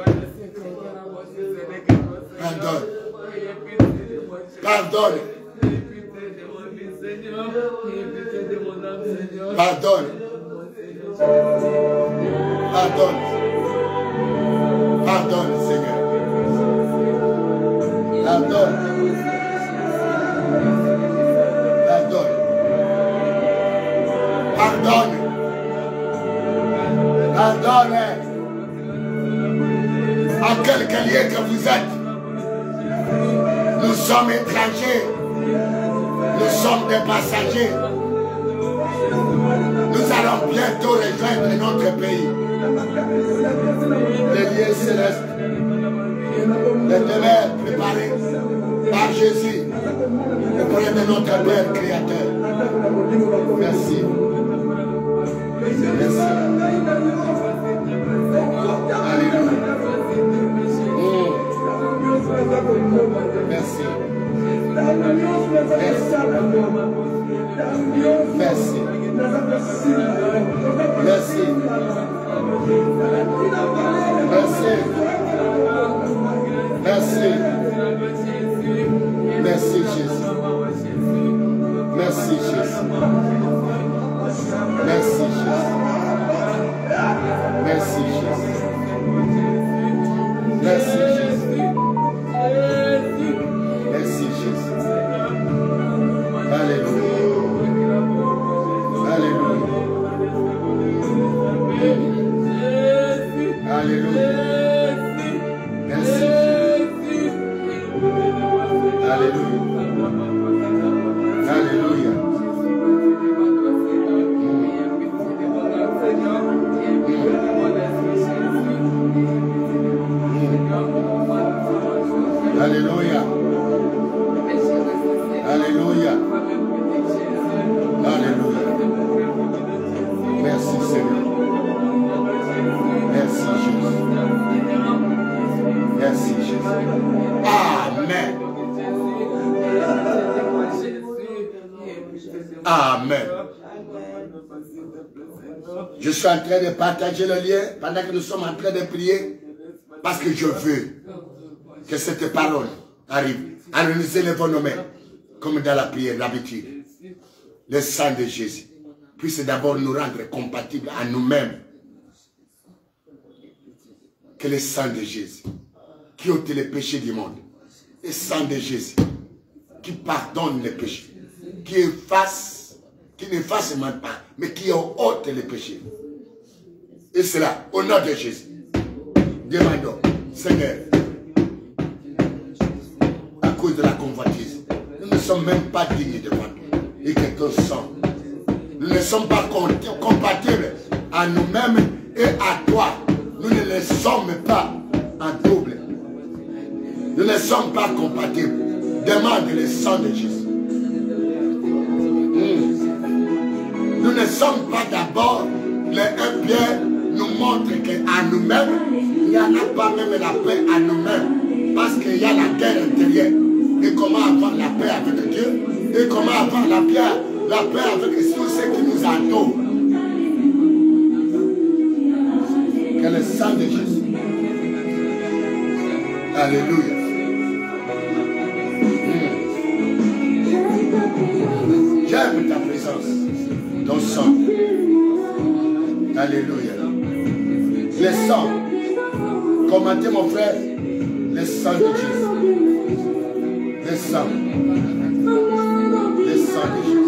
Pardonne. Pardonne. Pardonne. Pardonne. Pardonne, Seigneur. Pardonne. Pardonne. Pardonne. Pardonne. En quelque lieu que vous êtes, nous sommes étrangers. Nous sommes des passagers. Nous allons bientôt rejoindre notre pays. Les lieux célestes, les demeures préparées par Jésus, auprès de notre Père Créateur. Merci. Merci. Alléluia. Merci. Merci. Merci. Merci. Merci. Merci Jésus. Merci Jésus. Merci Jésus. Merci Jésus. Merci Jésus. Merci Jésus. Alléluia. Alléluia. Alléluia. Merci. Alléluia. Alléluia. Alléluia. Alléluia. Alléluia. Merci Seigneur. Merci Jésus. Merci Jésus. Amen. Amen. Je suis en train de partager le lien pendant que nous sommes en train de prier parce que je veux que cette parole arrive. Alors nous élevons nos mains comme dans la prière d'habitude. Le sang de Jésus puisse d'abord nous rendre compatibles à nous-mêmes. Que le sang de Jésus qui ôte les péchés du monde, le sang de Jésus qui pardonne les péchés, qui n'efface même pas, mais qui ôte les péchés. Et cela, au nom de Jésus, demandons, Seigneur, à cause de la convoitise, nous ne sommes même pas dignes devant toi. Et que ton sang, nous ne sommes pas compatibles à nous-mêmes et à toi. Nous ne le sommes pas en double. Nous ne sommes pas compatibles. Demande le sang de Jésus. Nous ne sommes pas d'abord, les 1 Pierre nous montre qu'à nous-mêmes, il n'y en a pas même la paix à nous-mêmes. Parce qu'il y a la guerre intérieure. Et comment avoir la paix avec Dieu? Et comment avoir la paix avec tous ceux qui nous adorent. Que le sang de Jésus. Alléluia. J'aime ta présence, ton sang. Alléluia. Le sang. Commentez mon frère. Le sang de Jésus. Le sang. Le sang de Jésus.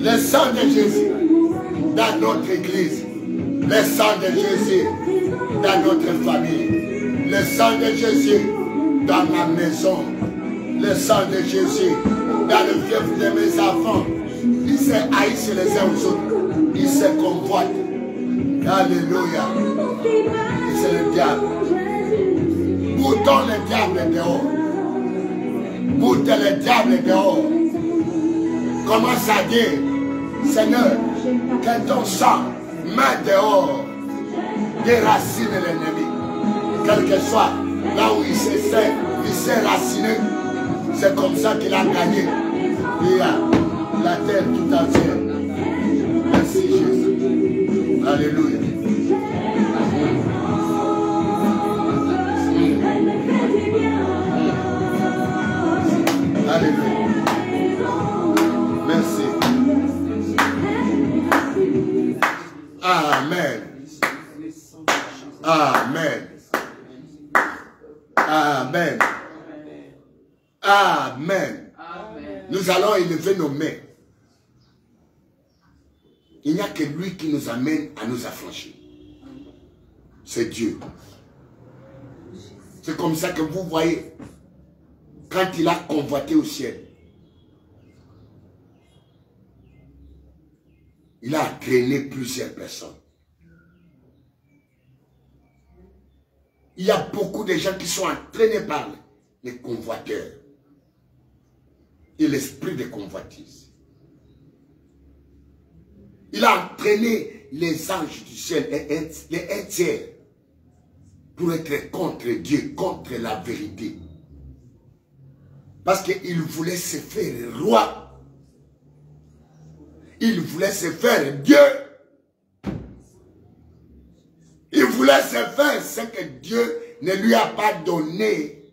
Le sang de Jésus dans notre église, le sang de Jésus dans notre famille, le sang de Jésus dans ma maison, le sang de Jésus dans le fief de mes enfants. Ils se haïssent les uns aux autres, ils se convoitent. Alléluia. C'est le diable. Boutons le diable dehors. Boutez le diable dehors. Commence à dire, Seigneur, que ton sang met dehors, déracine l'ennemi. Quel que soit là où il s'est raciné, c'est comme ça qu'il a gagné. Et la terre tout entière. Merci Jésus. Alléluia. Alléluia. Merci. Amen. Amen. Amen. Amen. Nous allons élever nos mains. Il n'y a que lui qui nous amène à nous affranchir. C'est Dieu. C'est comme ça que vous voyez, quand il a convoité au ciel, il a traîné plusieurs personnes. Il y a beaucoup de gens qui sont entraînés par les convoiteurs et l'esprit de convoitise. Il a entraîné les anges du ciel et les un tiers pour être contre Dieu, contre la vérité. Parce qu'il voulait se faire roi. Il voulait se faire Dieu. Il voulait se faire ce que Dieu ne lui a pas donné.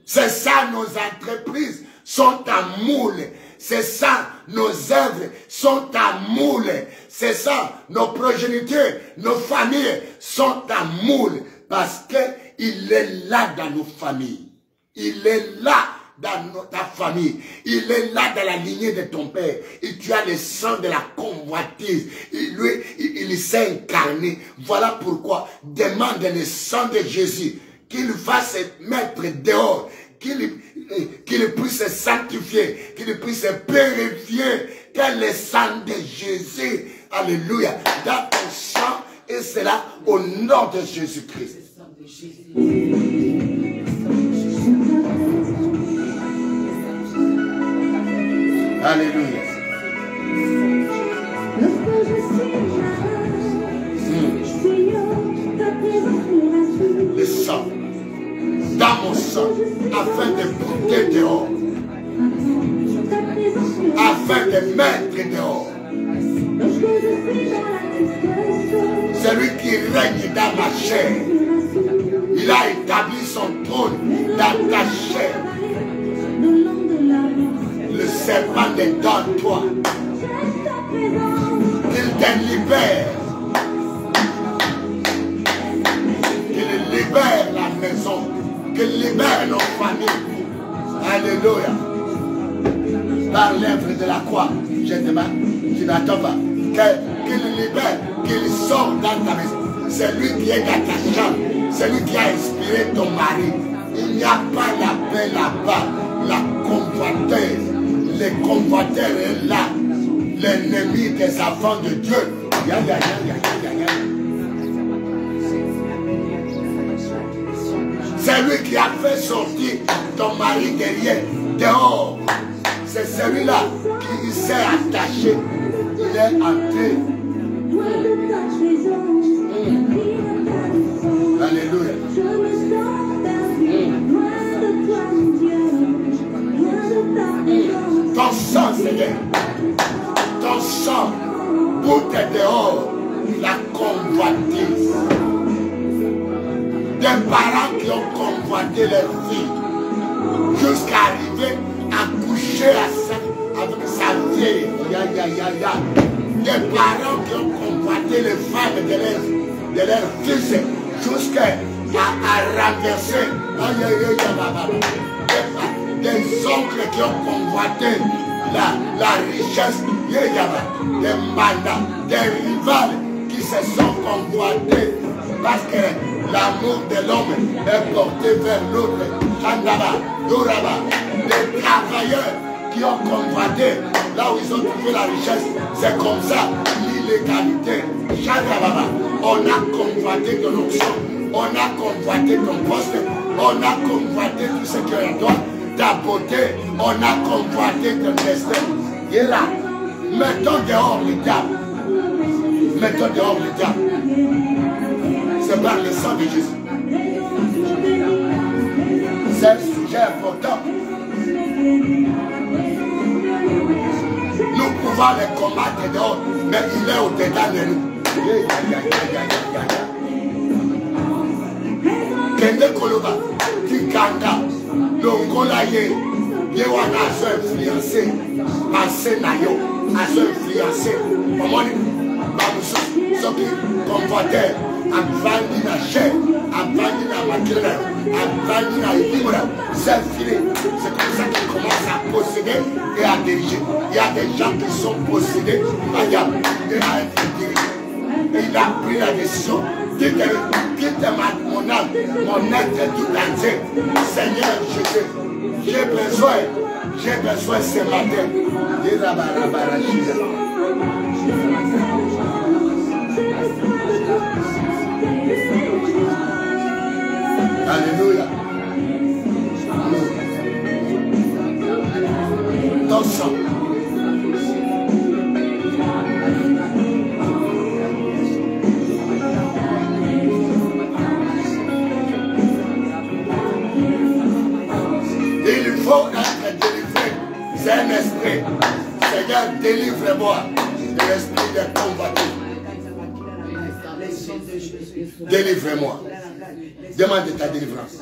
C'est ça, nos entreprises sont en moule. C'est ça, nos œuvres sont en moule. C'est ça, nos progéniteurs, nos familles sont en moule. Parce qu'il est là dans nos familles. Il est là dans ta famille. Il est là dans la lignée de ton père. Et tu as le sang de la convoitise. Il s'est incarné. Voilà pourquoi demande le sang de Jésus qu'il va se mettre dehors, qu'il puisse se sanctifier, qu'il puisse se purifier, que le sang de Jésus, alléluia, dans ton sang, et cela au nom de Jésus-Christ. Alléluia. Le sang, dans mon sang, afin de porter dehors, afin de mettre dehors. Celui qui règne dans ma chair, il a établi son trône dans ta chair. Le serpent est dans toi. Qu'il te libère. Qu'il libère la maison. Qu'il libère nos familles. Alléluia. Par l'œuvre de la croix. Je demande, tu n'attends pas. Qu'il libère, qu'il sort dans ta maison. C'est lui qui est dans ta chambre. C'est lui qui a inspiré ton mari. Il n'y a pas la paix là-bas. La convoiteuse, les convoiteurs est là. L'ennemi des enfants de Dieu. C'est lui qui a fait sortir ton mari derrière, dehors. C'est celui-là qui s'est attaché. Il est entré. Alléluia. Ton sang, Seigneur. Ton sang, pour tes dehors, la convoitise. Des parents qui ont convoité leurs filles jusqu'à arriver à coucher avec sa fille. Des parents qui ont convoité les femmes de leurs fils jusqu'à renverser. Des oncles qui ont convoité la richesse. Des mandats, des rivales qui se sont convoités parce que l'amour de l'homme est porté vers l'autre. Des travailleurs qui ont convoité là où ils ont trouvé la richesse. C'est comme ça, l'illégalité. On a convoité ton onction, on a convoité ton poste, on a convoité tout ce qui est toi, ta beauté, on a convoité ton destin. Et là, mettons dehors le diable. Mettons dehors le diable. C'est par le sang de Jésus. C'est un sujet important. Nous pouvons les combattre dehors, mais il est au-dedans de nous. Kende Koloba, Tikanda, Longolaye, Yewana a influencé, Passé Nayo, a influencé, Momoni, Baboussou, Soki, Convoiteur, a vendu la chair, a vendu la maquille, a vendu la libre, c'est fini. C'est comme ça qu'il commence à posséder et à diriger. Il y a des gens qui sont possédés par Yahweh et à être dirigés. Et il a pris la décision, quitte mon âme, mon être tout entier. Seigneur Jésus, j'ai besoin ce matin. Alléluia. Ton sang. Il faut être délivré. C'est un esprit. Seigneur, délivre-moi de l'esprit de combattu. Délivre-moi. Demande ta délivrance.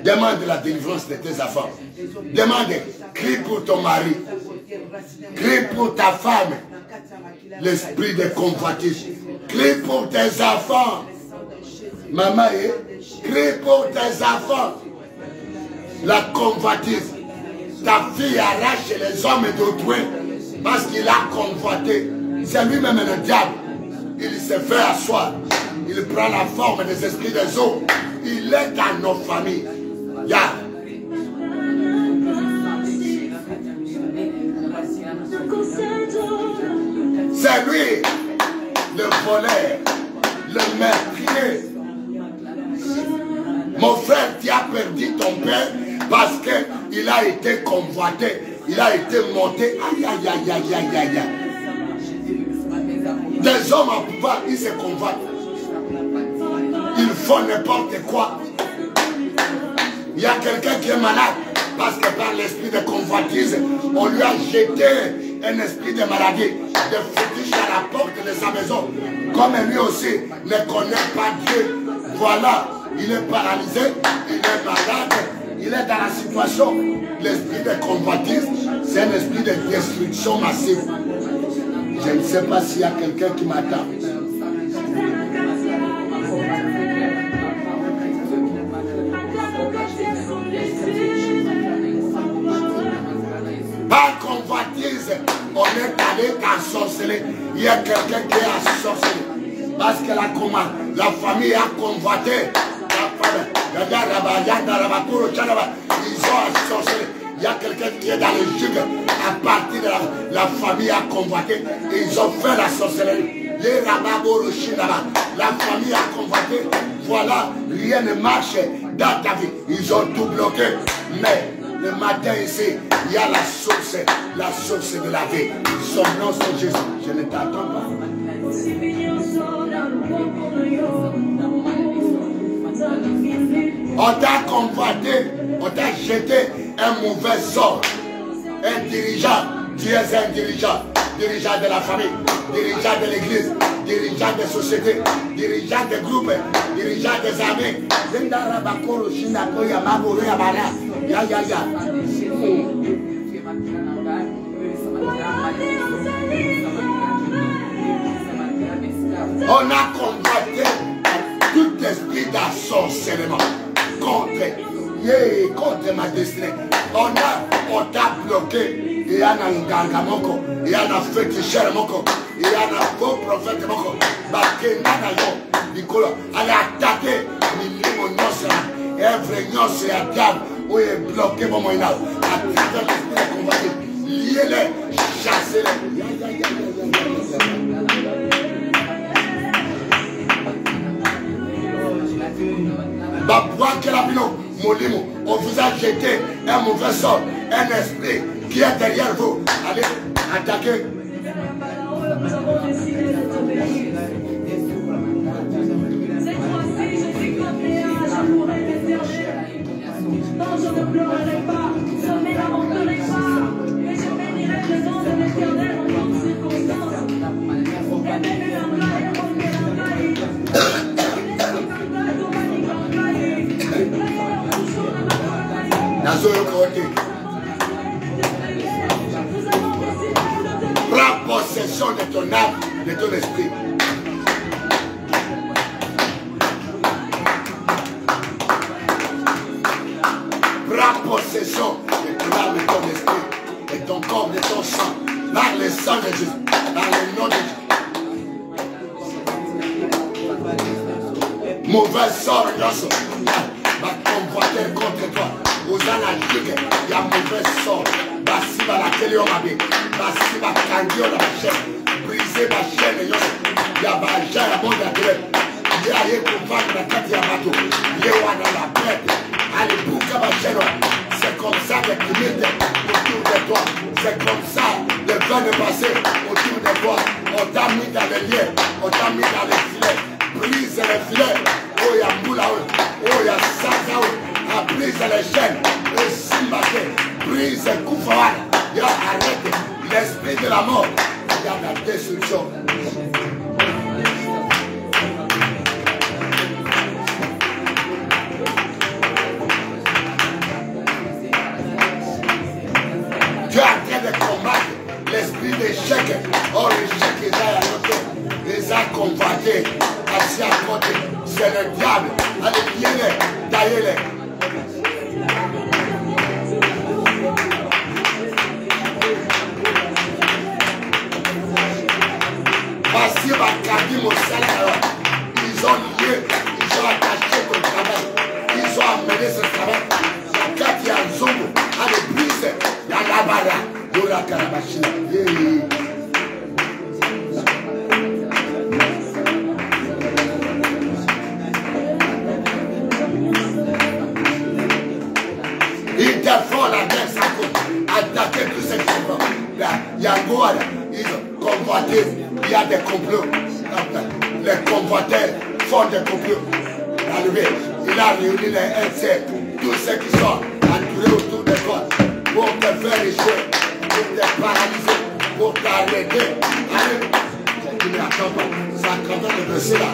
Demande la délivrance de tes enfants. Demande, crie pour ton mari. Crie pour ta femme. L'esprit de convoitise. Crie pour tes enfants. Maman, crie pour tes enfants. La convoitise. Ta fille arrache les hommes d'autrui parce qu'il a convoité. C'est lui-même le diable. Il se fait asseoir. Il prend la forme des esprits des eaux. Il est dans nos familles. Yeah. C'est lui, le voleur, le meurtrier. Mon frère, tu as perdu ton père parce qu'il a été convoité. Il a été monté. Aïe, aïe, aïe, aïe, aïe, aïe. Des hommes en pouvoir, ils se convoitent. Ils font n'importe quoi. Il y a quelqu'un qui est malade parce que par l'esprit de convoitise, on lui a jeté un esprit de maladie, de fétiche à la porte de sa maison. Comme lui aussi ne connaît pas Dieu, voilà, il est paralysé, il est malade, il est dans la situation. L'esprit de convoitise, c'est un esprit de destruction massive. Je ne sais pas s'il y a quelqu'un qui m'attend. Par convoitise, on est allé ensorceler. Il y a quelqu'un qui est ensorcelé. Parce que la famille a convoité. Ils ont ensorcelé. Il y a quelqu'un qui est dans le jug. À partir de la famille a convoité. Ils ont fait la sorcellerie. Les Rababoroshi là-bas. La famille a convoité. Voilà, rien ne marche dans ta vie. Ils ont tout bloqué. Mais le matin ici, il y a la source de la vie. Son nom c'est Jésus. Je ne t'attends pas. On t'a convoité, on t'a jeté un mauvais sort. Un dirigeant, tu es un dirigeant. Dirigeant de la famille, dirigeant de l'église, dirigeant des sociétés, dirigeant des groupes, dirigeant des amis. On a combattu tout esprit d'assorcellement contre ma destinée. On t'a bloqué. Il y a un ganga moko, il y a un féticheur moko, il y a un faux prophète moko. Bakena yo, Nicolas, allez attaquer, milimo nyosera, every nyosera diable, où est bloqué mon moyen. Attaquer l'esprit combattu, liez-les, chassez-les. On vous a jeté un mauvais sort, un esprit qui est derrière vous. Allez, attaquez. Non, je ne pleurerai pas, je ne me lamenterai pas, mais je bénirai le nom de l'Éternel en toutes circonstances. Prends possession de ton âme, de ton esprit. Prends possession de ton âme, de ton esprit, de ton corps, de ton sang, par le sang de Jésus, par le nom de Jésus. Mauvais sort, Yosso, va convoiter contre toi. Osana Jige, il y a mauvais sort. Basiba la télé, on m'a dit. Basiba Kandio, la chaîne. Briser ma chaîne, Yosso. Il y a Baja, la monde à télé. Il y a rien pour vendre la tête, il y a bateau. Il y a dans la tête. Allez, bouka ma chaîne. C'est comme ça que tu mets autour de toi. C'est comme ça, le vent est passé autour de toi. On t'a mis dans les liens, on t'a mis dans les filets. Brise les filets. Oh, il y a Moula, oh, il y a Saka, brise les chaînes, le Simbake, brise les Koufouane, il y a arrêté l'esprit de la mort, il y a la destruction. Tu es en train de combattre l'esprit d'échec. Oh, l'échec est là à côté. Les a combattés, assis à côté. C'est le diable. Allez, viens-les, taillez-les. Ils ont lié, ils ont attaché ton travail, ils ont amené ce travail. La carte y a un zongo, à l'église, il y a la barra, il y a la carabachine. Ils te font la guerre sans compte, attaquer tous ces complots. Il y a Goala, ils ont convoité, il y a des complots. Les convoiteurs font des complots. Il a réuni les NC, tous ceux qui sont entourés autour de toi pour te faire échouer, pour te paralyser, pour t'arrêter. Allez, tu ne attends pas, ça commence de verser là.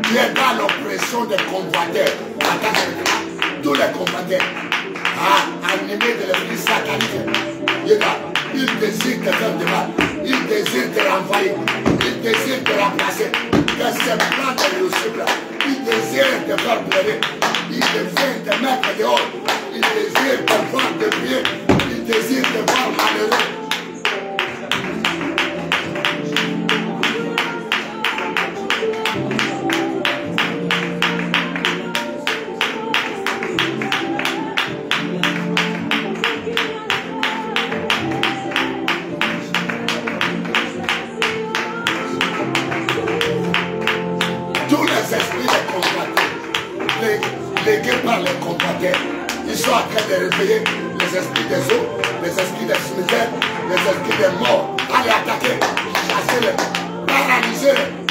Tu es dans l'oppression des convoiteurs. Tous les convoiteurs animés de l'esprit satanique. Ils désirent te faire du mal. t'envahir. Il désire te remplacer. Que ce plan de réussite, il désire te faire pleurer. Il désire te mettre dehors. Il désire te voir dévier. Il désire te voir malheureux. Par les combattants, ils sont en train de réveiller les esprits des eaux, les esprits des cimetières, les esprits des morts. Allez attaquer, chassez-les, paralysez-les.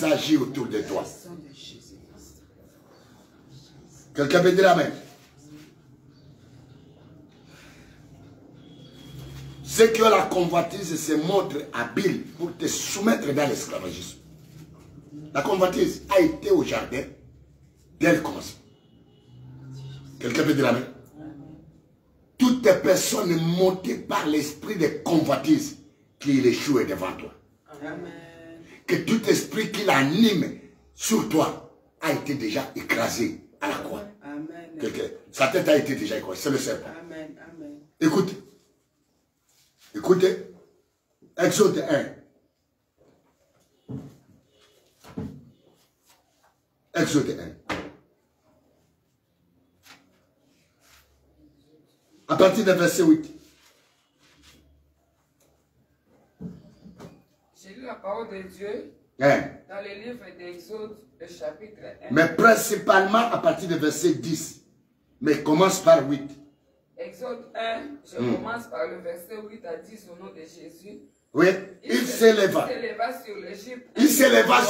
Agit autour de toi. Quelqu'un peut dire amen. Ceux qui ont la convoitise se montrent habiles pour te soumettre dans l'esclavagisme. La convoitise a été au jardin dès le commencement. Quelqu'un peut dire amen. Toutes les personnes montées par l'esprit de convoitise qui échouent devant toi. Amen. Que tout esprit qui l'anime sur toi a été déjà écrasé à la croix. Sa tête a été déjà écrasée. C'est le serpent. Écoutez. Écoutez. Exode 1. Exode 1. À partir du verset 8. La parole de Dieu dans le livre d'Exode, le chapitre 1. Mais principalement à partir du verset 10. Mais commence par 8. Exode 1, je commence par le verset 8 à 10 au nom de Jésus. Oui, il s'éleva. Il s'éleva sur l'Égypte. Il s'éleva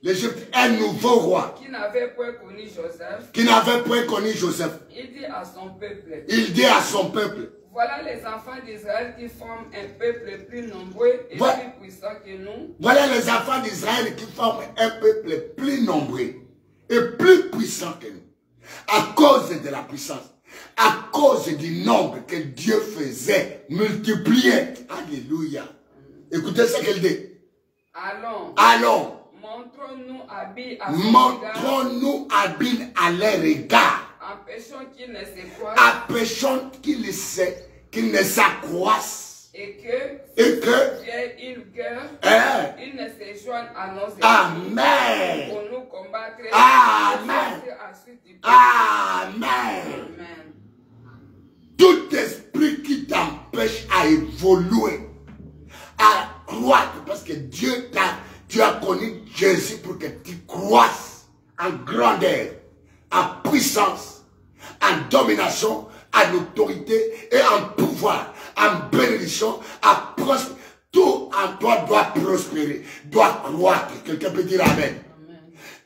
L'Égypte, un nouveau roi. Qui n'avait point connu Joseph. Qui n'avait point connu Joseph. Il dit à son peuple. Il dit à son peuple. Voilà les enfants d'Israël qui forment un peuple plus nombreux et plus puissant que nous. Voilà les enfants d'Israël qui forment un peuple plus nombreux et plus puissant que nous. À cause de la puissance, à cause du nombre que Dieu faisait, multipliait. Alléluia. Écoutez ce qu'elle dit. Allons. Allons. Montrons-nous habiles à leur regard. Empêchons qu'ils ne s'accroissent. Empêchons qu'ils ne s'accroissent. Et que une cœur, ils ne se joignent à nos ennemis. Amen. Pour nous combattre. Amen. Amen. Tout esprit qui t'empêche à évoluer, à croître, parce que tu as connu Jésus pour que tu croisses en grandeur, en puissance, en domination, en autorité et en pouvoir, en bénédiction, en prospérité. Tout en toi doit prospérer, doit croître. Quelqu'un peut dire Amen.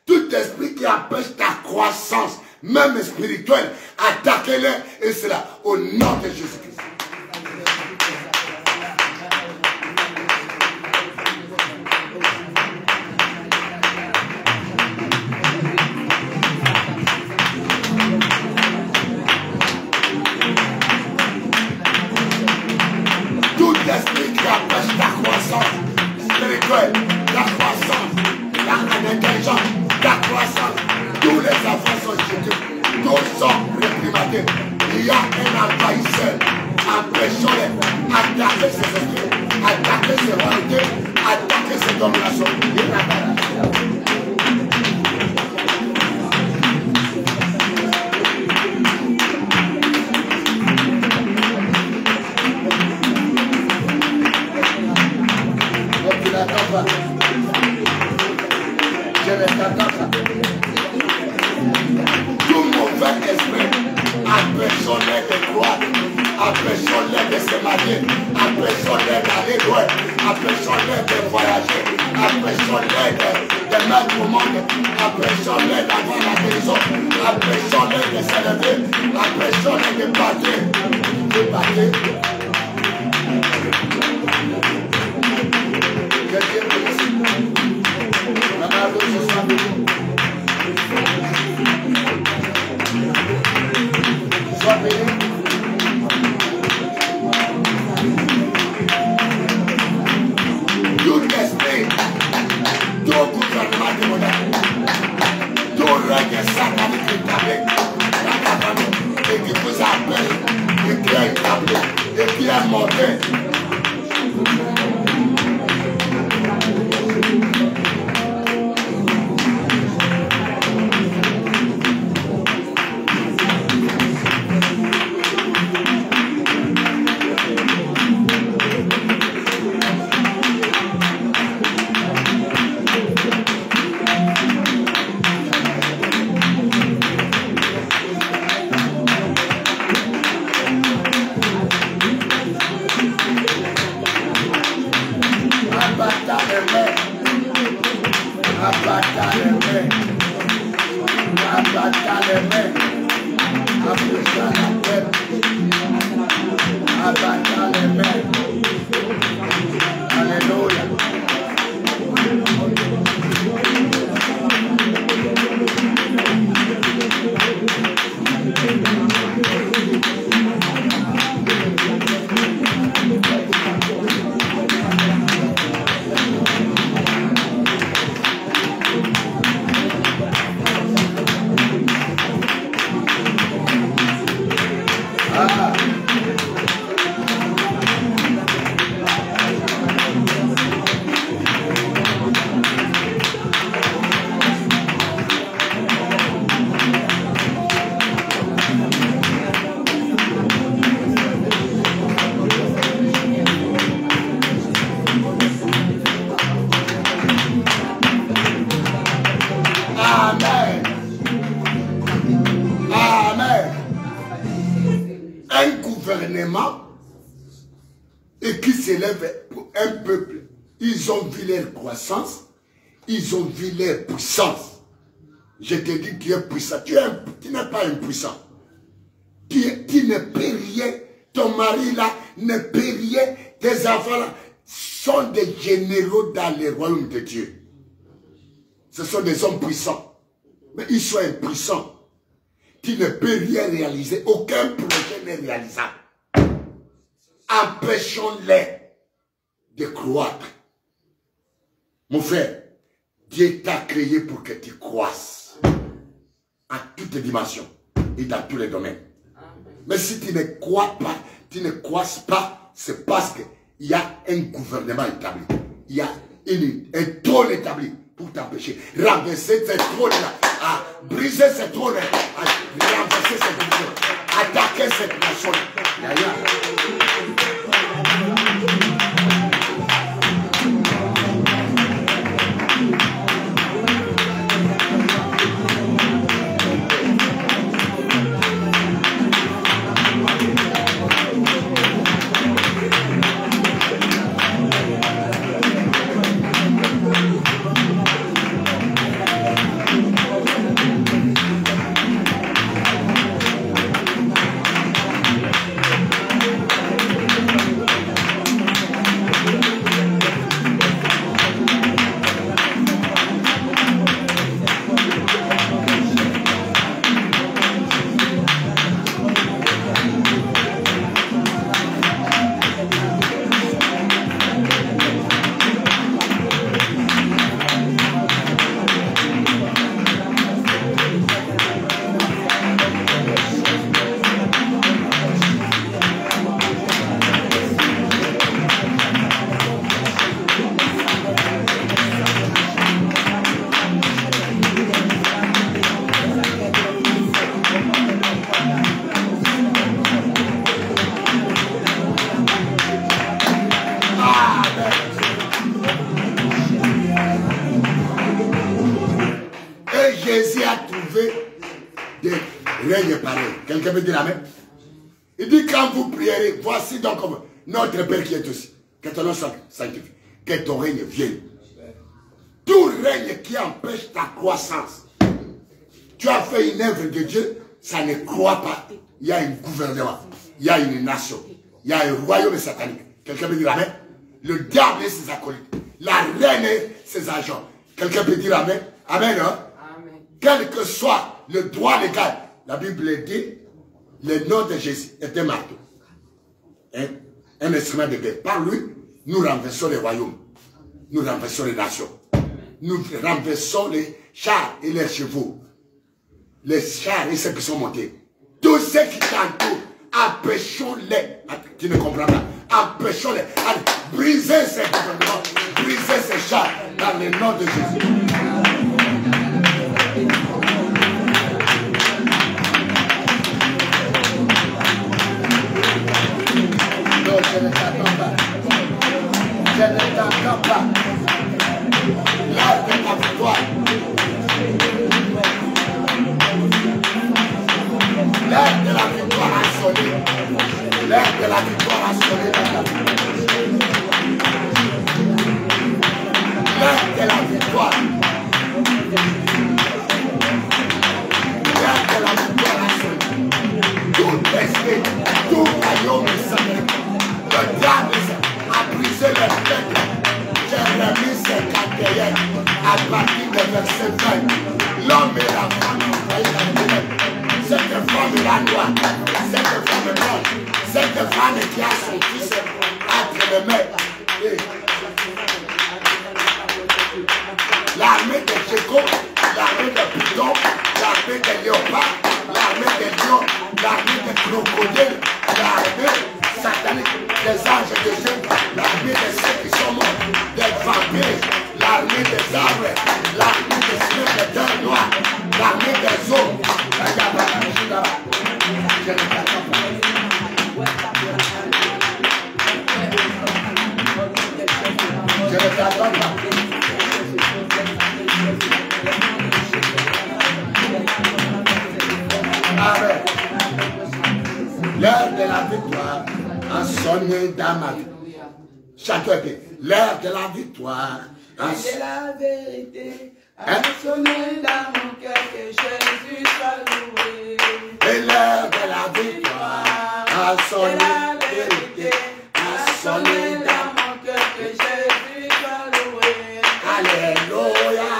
Tout esprit qui empêche ta croissance, même spirituelle, attaquez-le et cela au nom de Jésus-Christ. Tout esprit qui empêche ta croissance spirituelle, ta croissance, ta intelligence, ta croissance, tous les enfants sont jetés, tous sont réprimandés. Il y a un envahisseur, empêchons-les, attaquez ces esprits, attaquez ces royautés, attaquez ces dominations. Je ne t'attends pas. Tout mauvais esprit, empêchons-les de croire, empêchons-les de se marier, empêchons-les d'aller loin, empêchons-les de voyager, empêchons-les de mettre au monde, empêchons-les d'avoir la guérison, empêchons-les de s'élever, empêchons-les de battre. De battre. Que Dieu bénisse. Maman, je suis avec vous. Sois béni. Tout esprit, tout gouvernement du monde, tout règne satanique établi dans ta famille et qui vous appelle, et qui est établi, et qui est monté. Et qui s'élève pour un peuple. Ils ont vu leur croissance, Ils ont vu leur puissance. Je te dis, tu es puissant. Tu n'es pas impuissant. Tu ne peux rien. Ton mari là ne peut rien. Tes enfants là sont des généraux dans le royaume de Dieu. Ce sont des hommes puissants. Mais ils sont impuissants. Tu ne peux rien réaliser. Aucun projet n'est réalisable. Empêchons-les de croître. Mon frère, Dieu t'a créé pour que tu croisses à toutes les dimensions et dans tous les domaines. Mais si tu ne crois pas, tu ne croises pas, c'est parce qu'il y a un gouvernement établi. Il y a un trône établi pour t'empêcher. Renverser ce trône-là, briser ce trône, renverser cette nation, attaquer cette nation. Quelqu'un peut dire amen? Il dit quand vous prierez, voici donc notre Père qui est aussi. Que ton nom soit sanctifié. Que ton règne vienne. Tout règne qui empêche ta croissance. Tu as fait une œuvre de Dieu, ça ne croit pas. Il y a un gouvernement, il y a une nation, il y a un royaume satanique. Quelqu'un peut dire amen? Le diable et ses acolytes. La reine et ses agents. Quelqu'un peut dire amen? Amen, hein? Amen. Quel que soit le droit légal, la Bible dit, le nom de Jésus est un marteau. Hein? Un instrument de paix. Par lui, nous renversons les royaumes. Nous renversons les nations. Nous renversons les chars et les chevaux. Les chars et ceux qui sont montés. Tous ceux qui t'entourent, empêchons-les. Tu ne comprends pas. Empêchons-les. Allez, brisez ces gouvernements. Brisez ces chars dans le nom de Jésus. Je ne t'attends pas. Je ne t'attends pas. L'heure de la victoire. L'heure de la victoire a sonné. L'heure de la victoire a sonné. L'heure de la victoire. L'heure de la victoire a sonné. Tout esprit, tout royaume satanique. Le diable a brisé le peuple. Jérémie 51, à partir du verset 20. L'homme et la femme ont failli la ténèbre. Cette femme est la noire, cette femme est blanche, cette femme qui a son fils entre les mains. L'armée de Jéco, l'armée de Python, l'armée de léopards, l'armée de lions, l'armée de crocodiles, l'armée satanique, des anges de Dieu, l'armée de ceux qui sont morts, des vampires, l'armée des arbres, l'armée des cieux de terre noire, l'armée des eaux. Je ne t'attends pas. Je ne t'attends pas. Amen. L'heure de la victoire a sonné dans ma vie. Chacun dit, l'heure de la victoire C'est la vérité. A sonné dans mon cœur que Jésus soit loué. Et l'heure de la victoire a sonné la vérité. A sonné dans mon cœur que Jésus soit loué. Alléluia.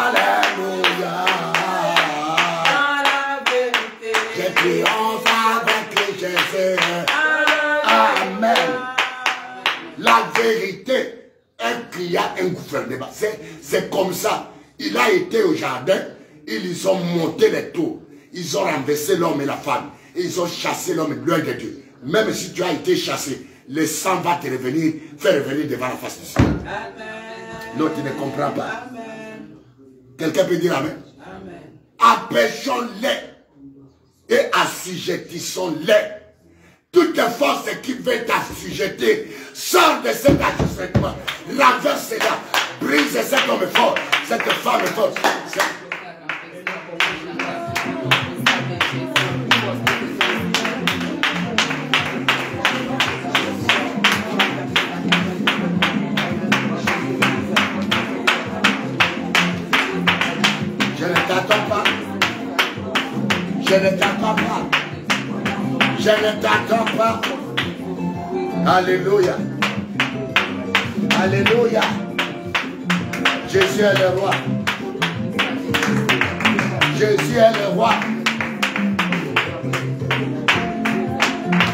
Alléluia. Dans la vérité. Je triomphe avec Jésus. Amen. La vérité. Il y a un gouvernement. C'est comme ça. Il a été au jardin. Ils ont monté les tours. Ils ont renversé l'homme et la femme. Et ils ont chassé l'homme et gloire de Dieu. Même si tu as été chassé, le sang va te revenir, faire revenir devant la face du Seigneur. Non, tu ne comprends pas. Quelqu'un peut dire amen? Empêchons-les et assujettissons-les. Toutes les forces qui veulent t'assujetter, sors de cet assujettissement, renverse-la, brise cet homme fort, cette femme forte. Je ne t'attends pas. Je ne t'attends pas. Je ne t'attends pas. Alléluia. Alléluia. Jésus est le roi. Jésus est le roi.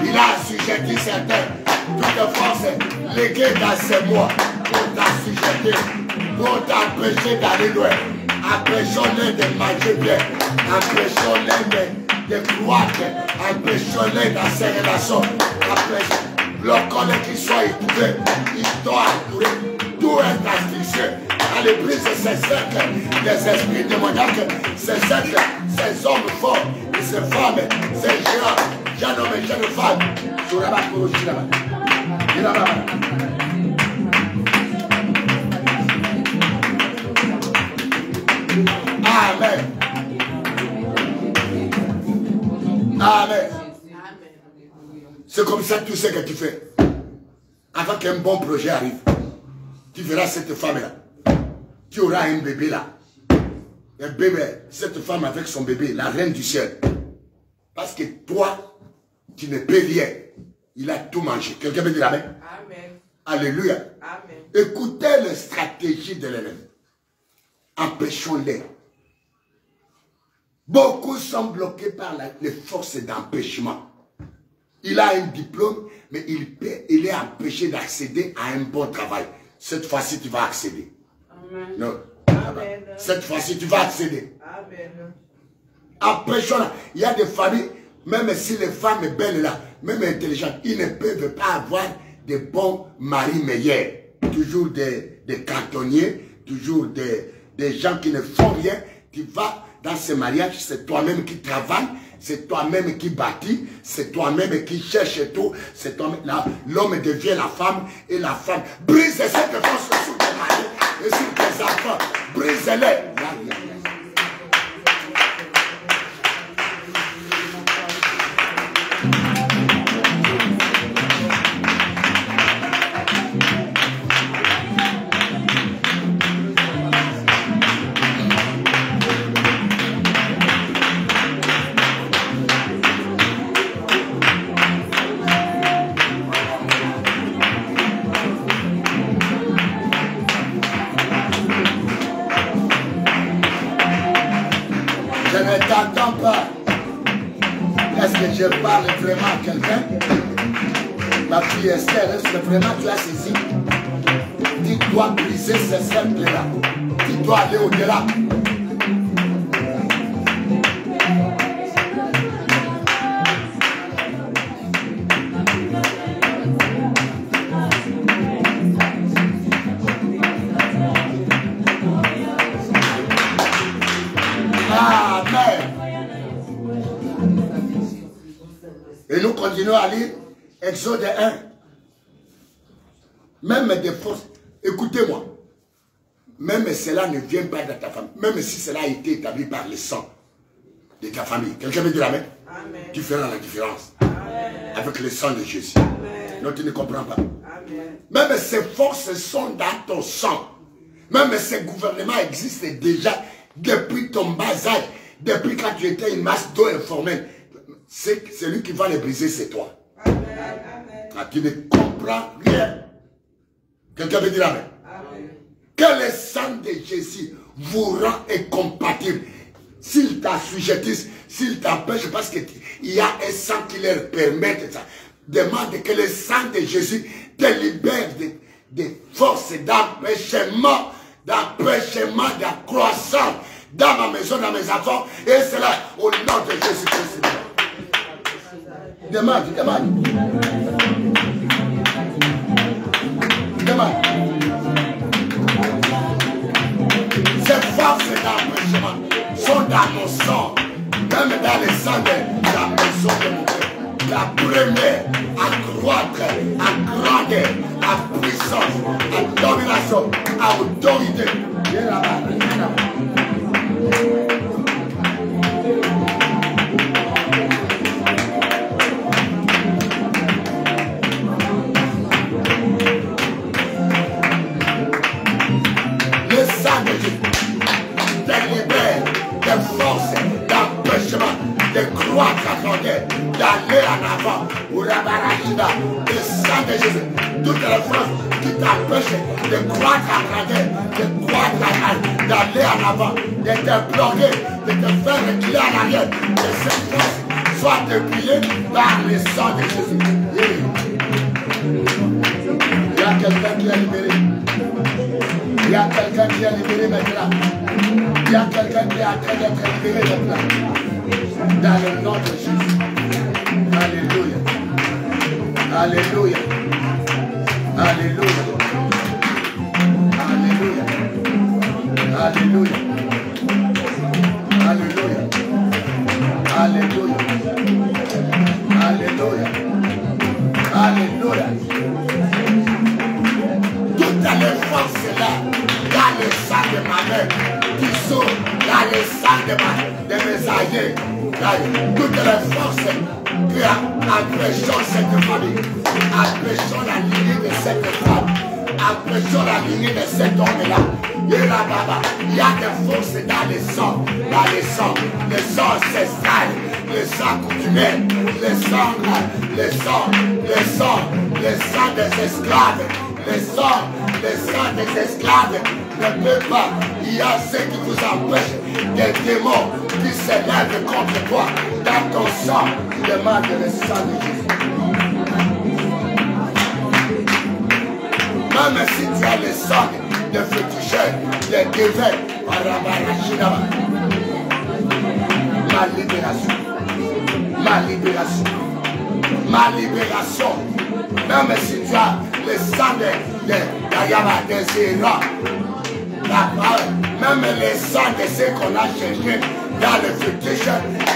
Il a assujetti certains. Toute force léguée dans ses mois pour t'assujetter, pour t'empêcher d'aller loin. Empêchons-les de manger bien. Empêchons-les de croître. Empêchons-les dans ses relations. Bloquons-les qu'ils soient étourdés. Ils doivent entourer. Tout est asphyxié. Allez, brise ces cercles, des esprits démoniaques, ces cercles, ces hommes forts, et ces femmes, ces géants, jeunes hommes et jeunes femmes. Sur la barre, Amen. Amen. C'est comme ça tout ce que tu fais. Avant qu'un bon projet arrive, tu verras cette femme-là. Tu auras un bébé là. Un bébé, cette femme avec son bébé, la reine du ciel. Parce que toi, tu ne peux rien. Il a tout mangé. Quelqu'un peut dire amen? Amen. Alléluia. Amen. Écoutez les stratégies de l'ennemi. Empêchons-les. Beaucoup sont bloqués par les forces d'empêchement. Il a un diplôme, mais il est empêché d'accéder à un bon travail. Cette fois-ci, tu vas accéder. Amen. Non. Amen. Cette fois-ci, tu vas accéder. Amen. Empêchons-la. Il y a des familles, même si les femmes sont belles là, même intelligentes, ils ne peuvent pas avoir de bons maris meilleurs. Toujours des cantonniers, toujours des gens qui ne font rien. Tu vas dans ce mariage, c'est toi-même qui travaille, c'est toi-même qui bâtit, c'est toi-même qui cherche tout, c'est toi-même. L'homme devient la femme et la femme brise cette force sur tes maris et sur tes enfants. Brise-les. T'attends pas. Est-ce que je parle vraiment à quelqu'un? Ma fille Esther, est-ce que vraiment tu as saisi? Tu dois briser ces cercles-là. Tu dois aller au-delà. Et nous continuons à lire Exode 1. Même des forces, écoutez-moi, même cela ne vient pas de ta famille, même si cela a été établi par le sang de ta famille. Quelqu'un veut dire amen? Amen. Tu feras la différence. Amen. Avec le sang de Jésus. Amen. Non, tu ne comprends pas. Même ces forces sont dans ton sang. Même ces gouvernements existent déjà depuis ton bas âge. Depuis quand tu étais une masse d'eau informelle. C'est celui qui va les briser, c'est toi. Ah, tu ne comprends rien. Quelqu'un veut dire amen. Que le sang de Jésus vous rend incompatible. S'il t'assujettisse, s'il t'empêche, parce qu'il y a un sang qui leur permet ça. Demande que le sang de Jésus te libère des forces d'empêchement, de croissance dans ma maison, dans mes enfants. Et cela au nom de Jésus-Christ. Demande, demande. Demande. Ces forces d'empêchement sont dans mon sang, même dans le sang de la maison de mon Père. La première à croître, à grandir, à puissance, à domination, à autorité. Viens là-bas, viens là-bas. Le sang de Jésus te libère de force, d'empêchement, de croître à grandir, d'aller en avant. Le sang de Jésus, toutes les forces qui t'empêchent de croître à grandir, de croître d'aller en avant, de te bloquer, de te faire reculer en arrière, que cette force soit dépouillée par le sang de Jésus. Il y a quelqu'un qui est libéré. Il y a quelqu'un qui est libéré maintenant. Il y a quelqu'un qui est en train d'être libéré maintenant. Dans le nom de Jésus. Alléluia. Alléluia. Alléluia. Alléluia. Alléluia. Alléluia. Alléluia. Alléluia. Alléluia. Toutes les forces là, dans le sang de ma mère, qui sont dans le sang de mes aïeux, toutes les forces qui empêchent cette famille, empêchent la lignée de cette femme, empêchent la lignée de cet homme-là. Il y a des forces dans le sang ancestral, le sang coutumier, le sang des esclaves. Le sang des esclaves ne peut pas. Il y a ceux qui vous empêchent, des démons qui s'élèvent contre toi. Dans ton sang, demande le sang de Jésus. Même si tu as le sang de féticheurs, de dévers, ma libération, ma libération, ma libération. Même si tu as le sang des errants, même le sang de ceux qu'on a cherché dans le fétiche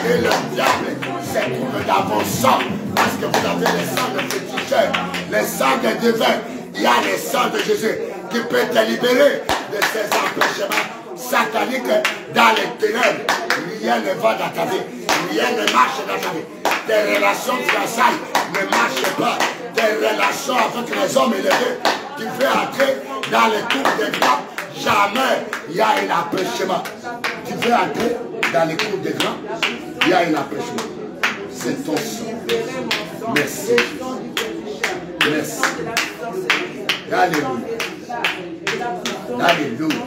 et le diable se trouve dans vos sang. Parce que vous avez le sang de féticheur, le sang de devin. Il y a le sang de Jésus qui peut te libérer de ces empêchements sataniques dans les ténèbres. Rien ne va dans ta vie, rien ne marche dans ta vie. Tes relations fiançailles ne marchent pas. Tes relations avec les hommes élevés, tu veux entrer dans les cours des grands, jamais il y a un empêchement. Tu veux entrer dans les cours des grands, il y a un empêchement. C'est ton sang. Merci. Merci. Alléluia. Alléluia.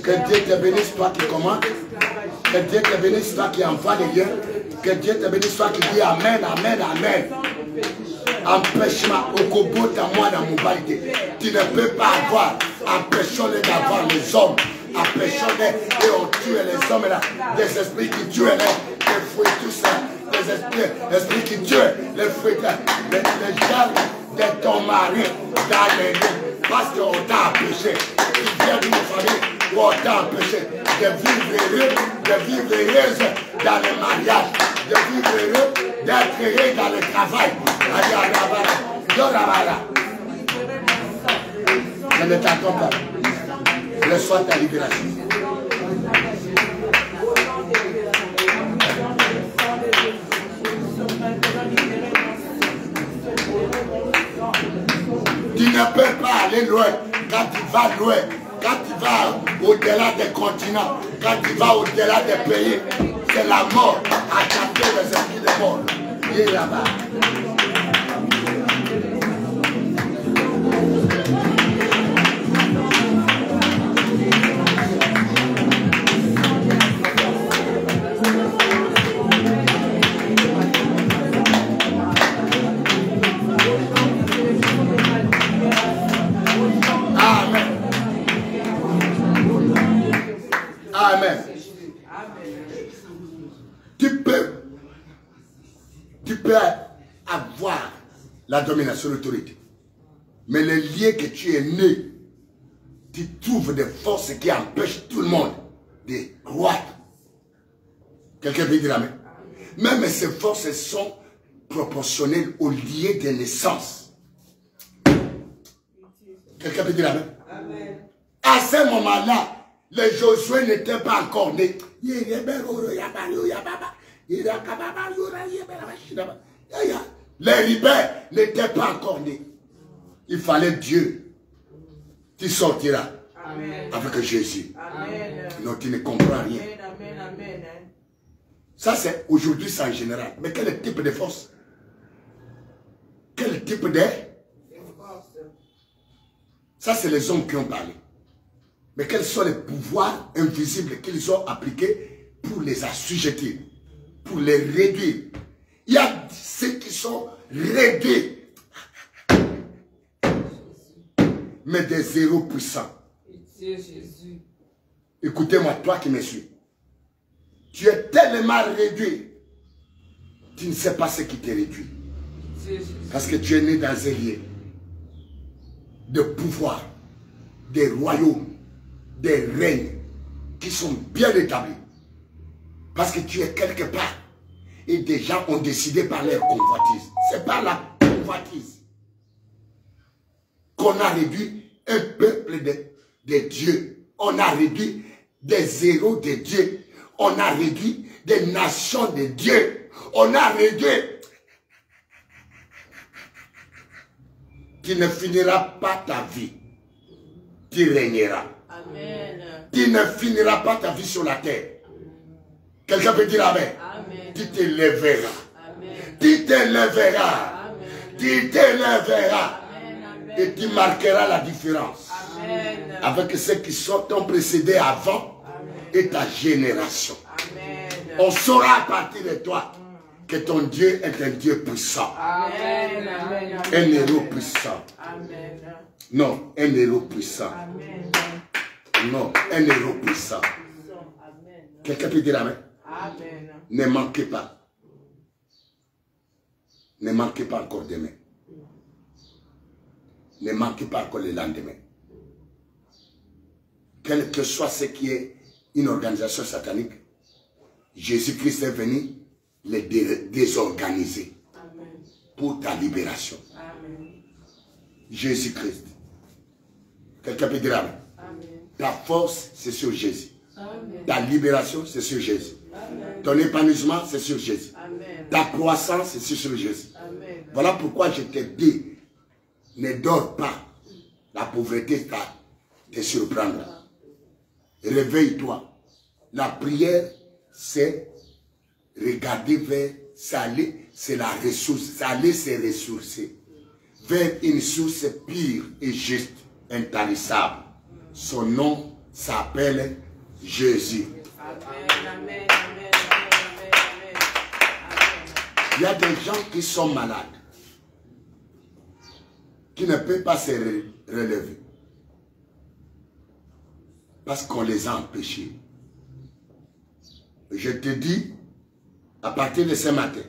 Que Dieu te bénisse, toi qui commandes. Que Dieu te bénisse, toi qui envoie les liens. Que Dieu te bénisse, toi qui dis Amen, Amen, Amen. Empêchement, au combo à moi dans mon validé. Tu ne peux pas avoir, empêchons-les d'avoir les hommes. Empêchons-les et on tue les hommes là. Des esprits qui tuent les fruits, tout ça. Des esprits qui tuent les fruits, les germes de ton mari dans les lieux. Parce qu'on t'a empêché. Tu viens d'une famille où on t'a empêché de vivre heureux, de vivre heureuse dans le mariage, de vivre heureux, d'être heureux dans le travail. Je ne t'attends pas. Reçois ta libération. ne peux pas aller loin. Quand tu vas loin, quand tu vas au-delà des continents, quand tu vas au-delà des pays, c'est la mort à capter les esprits de mort. Il est là-bas. Amen. Tu peux avoir la domination, l'autorité. Mais le lien que tu es né, tu trouves des forces qui empêchent tout le monde de croître. Quelqu'un peut dire amen. Même ces forces sont proportionnelles au lien de naissance. Quelqu'un peut dire amen. À ce moment-là, les Josué n'étaient pas encore nés. Les rebelles n'étaient pas encore nés. Il fallait Dieu. Tu sortiras avec Jésus. Non, tu ne comprends rien. Ça, c'est aujourd'hui, c'est en général. Mais quel type de force? Quel type de... Ça, c'est les hommes qui ont parlé. Mais quels sont les pouvoirs invisibles qu'ils ont appliqués pour les assujettir, pour les réduire? Il y a ceux qui sont réduits, mais des zéros puissants. Écoutez-moi, toi qui me suis. Tu es tellement réduit, tu ne sais pas ce qui te réduit. Parce que tu es né dans un lieu de pouvoir, des royaumes, des règnes qui sont bien établis. Parce que tu es quelque part. Et des gens ont décidé par leur convoitise. C'est par la convoitise qu'on a réduit un peuple de Dieu. On a réduit des zéros de Dieu. On a réduit des nations de Dieu. On a réduit. Tu ne finiras pas ta vie. Tu régneras. Amen. Tu ne finiras pas ta vie sur la terre. Quelqu'un peut dire amen. Amen. Tu te lèveras. Amen. Tu te lèveras. Amen. Tu te lèveras. Amen. Et tu marqueras la différence. Amen. Avec ceux qui t'ont précédé avant. Amen. Et ta génération. Amen. On saura à partir de toi que ton Dieu est un Dieu puissant. Amen. Amen. Un héros puissant. Amen. Non, un héros puissant. Amen. Non, un héros puissant. Quelqu'un peut dire amen? Amen. Ne manquez pas. Ne manquez pas encore demain. Ne manquez pas encore le lendemain. Quel que soit ce qui est une organisation satanique, Jésus-Christ est venu les désorganiser. Amen. Pour ta libération. Amen. Jésus-Christ. Quelqu'un peut dire amen? Ta force, c'est sur Jésus. Amen. Ta libération, c'est sur Jésus. Amen. Ton épanouissement, c'est sur Jésus. Amen. Ta croissance, c'est sur Jésus. Amen. Voilà pourquoi je te dis, ne dors pas. La pauvreté te surprendra. Réveille-toi. La prière, c'est regarder vers, c'est la ressource. C'est aller se ressourcer vers une source pure et juste, intarissable. Son nom s'appelle Jésus. Amen. Il y a des gens qui sont malades, qui ne peuvent pas se relever, parce qu'on les a empêchés. Je te dis, à partir de ce matin,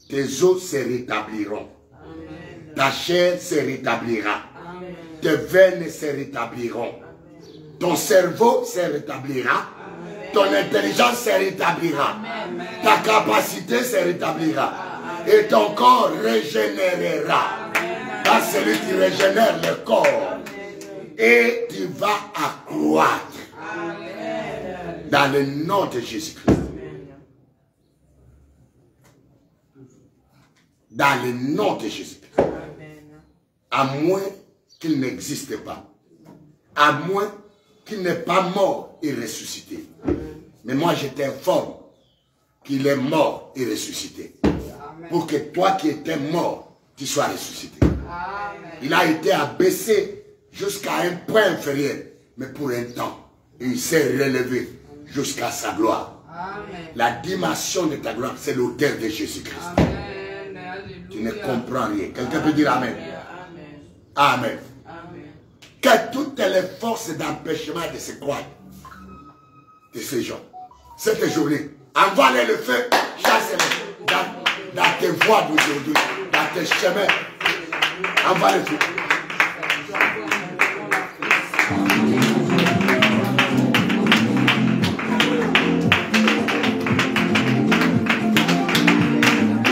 tes os se rétabliront. Amen. Ta chair se rétablira. Amen. Tes veines se rétabliront. Amen. Ton cerveau se rétablira. Amen. Ton intelligence se rétablira. Amen. Ta capacité se rétablira. Amen. Et ton corps régénérera. Car celui qui régénère le corps. Amen. Et tu vas accroître. Amen. Dans le nom de Jésus-Christ. Dans le nom de Jésus-Christ. À moins qu'il n'existe pas. À moins qu'il n'est pas mort et ressuscité. Mais moi, je t'informe qu'il est mort et ressuscité. Pour que toi qui étais mort, tu sois ressuscité. Amen. Il a été abaissé jusqu'à un point inférieur, mais pour un temps. Et il s'est relevé jusqu'à sa gloire. Amen. La dimension de ta gloire, c'est l'autel de Jésus-Christ. Tu ne comprends rien. Quelqu'un peut dire Amen. Amen. Amen. Que toutes les forces d'empêchement de se croire de ces gens, cette journée, envoie-les le feu, chasse-les dans tes voies d'aujourd'hui, dans tes chemins. Envoie le feu.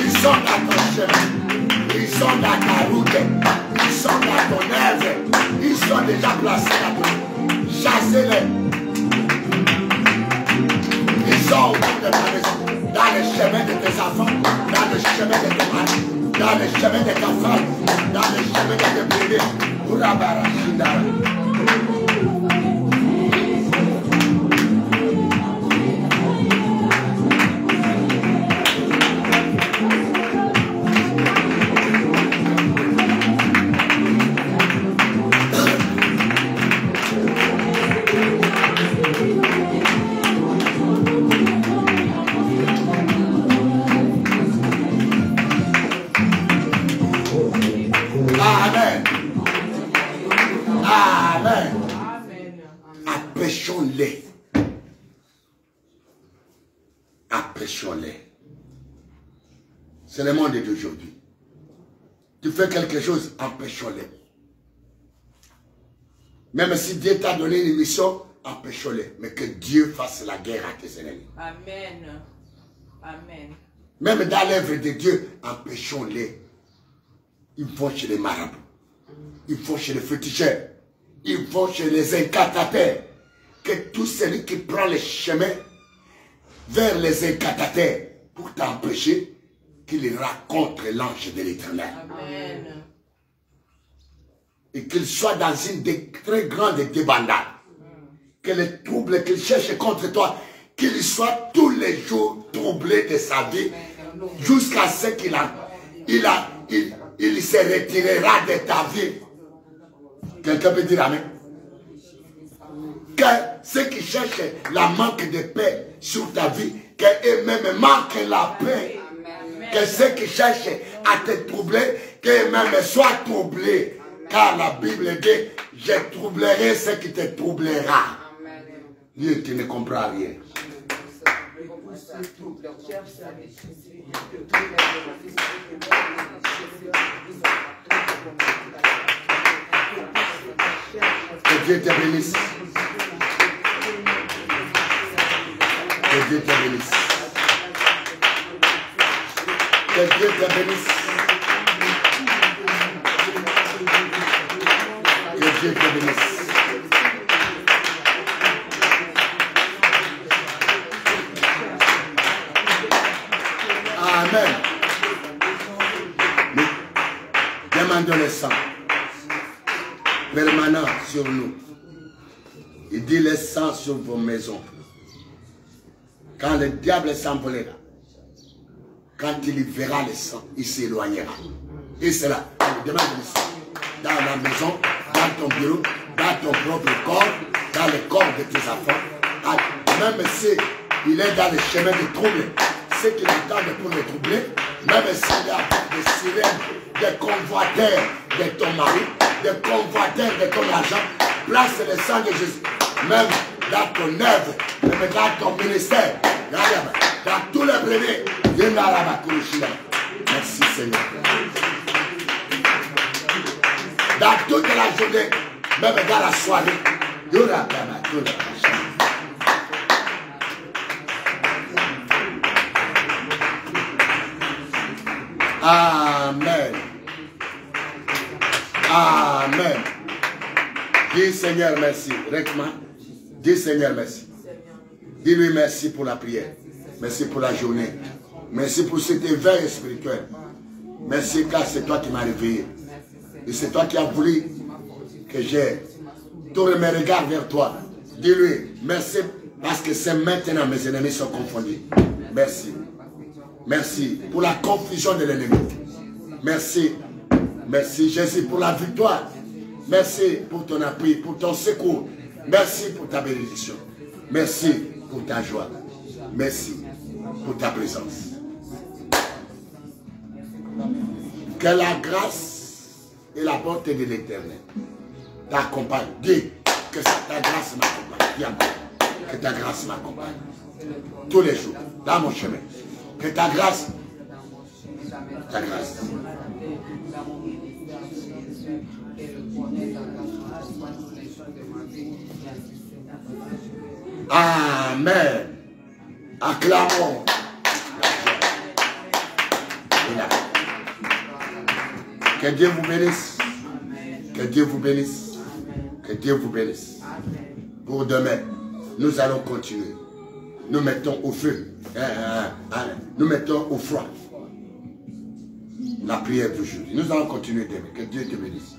Ils sont dans ton chemin, ils sont dans ta route, ils sont dans ton œuvre, ils sont déjà placés dans ton... Chassez-les. Ils sont autour de ta maison, dans le chemin de tes enfants, dans le chemin de tes maris, dans le chemin de ta femme, dans le chemin de tes bébés. Amen. Amen. Empêchons-les. Empêchons-les. C'est le monde d'aujourd'hui. Tu fais quelque chose, empêchons-les. Même si Dieu t'a donné une mission, empêchons-les. Mais que Dieu fasse la guerre à tes ennemis. Amen. Amen. Même dans l'œuvre de Dieu, empêchons-les. Ils vont chez les marabouts. Ils vont chez les féticheurs. Ils vont chez les incantateurs. Que tout celui qui prend le chemin vers les incantateurs pour t'empêcher, qu'il rencontre l'ange de l'Éternel. Amen. Et qu'il soit dans une très grande débandade. Que les troubles qu'il cherche contre toi, qu'il soit tous les jours troublé de sa vie, jusqu'à ce qu'il il se retirera de ta vie. Quelqu'un peut dire Amen. Que ceux qui cherchent la manque de paix sur ta vie, qu'eux-mêmes manquent la paix. Que ceux qui cherchent à te troubler, qu'eux-mêmes soient troublés. Car la Bible dit, je troublerai ce qui te troublera. Dieu, tu ne comprends rien. Que Dieu te bénisse. Que Dieu te bénisse. Que Dieu te bénisse. Que Dieu te bénisse. Amen. Nous demandons le sang permanent sur nous. Il dit le sang sur vos maisons. Quand le diable s'envolera, quand il verra le sang, il s'éloignera. Et c'est là, il demande le sang dans la maison, dans ton bureau, dans ton propre corps, dans le corps de tes enfants. Même si il est dans le chemin de trouble, ceux qui l'attendent pour le troubler, même s'il y a des sirènes, des convoiteurs de ton mari, des convoiteurs de ton argent, place le sang de Jésus, même dans ton œuvre, même dans ton ministère, dans tous les brebis. Merci Seigneur. Dans toute la journée, même dans la soirée, Amen. Amen. Dis Seigneur merci. Rectement. Dis Seigneur merci. Dis-lui merci pour la prière. Merci pour la journée. Merci pour cet éveil spirituel. Merci car c'est toi qui m'as réveillé. Et c'est toi qui as voulu que j'ai tourné mes regards vers toi. Dis-lui, merci parce que c'est maintenant mes ennemis sont confondus. Merci. Merci pour la confusion de l'ennemi. Merci. Merci Jésus pour la victoire. Merci pour ton appui, pour ton secours. Merci pour ta bénédiction. Merci pour ta joie. Merci pour ta présence. Que la grâce et la bonté de l'Éternel t'accompagnent. Dis que ta grâce m'accompagne. Que ta grâce m'accompagne. Tous les jours, dans mon chemin. Que ta grâce. Ta grâce. Amen. Acclamons. Que Dieu vous bénisse. Que Dieu vous bénisse. Que Dieu vous bénisse. Pour demain, nous allons continuer. Nous mettons au feu. Nous mettons au froid. La prière d'aujourd'hui. Nous allons continuer demain. Que Dieu te bénisse.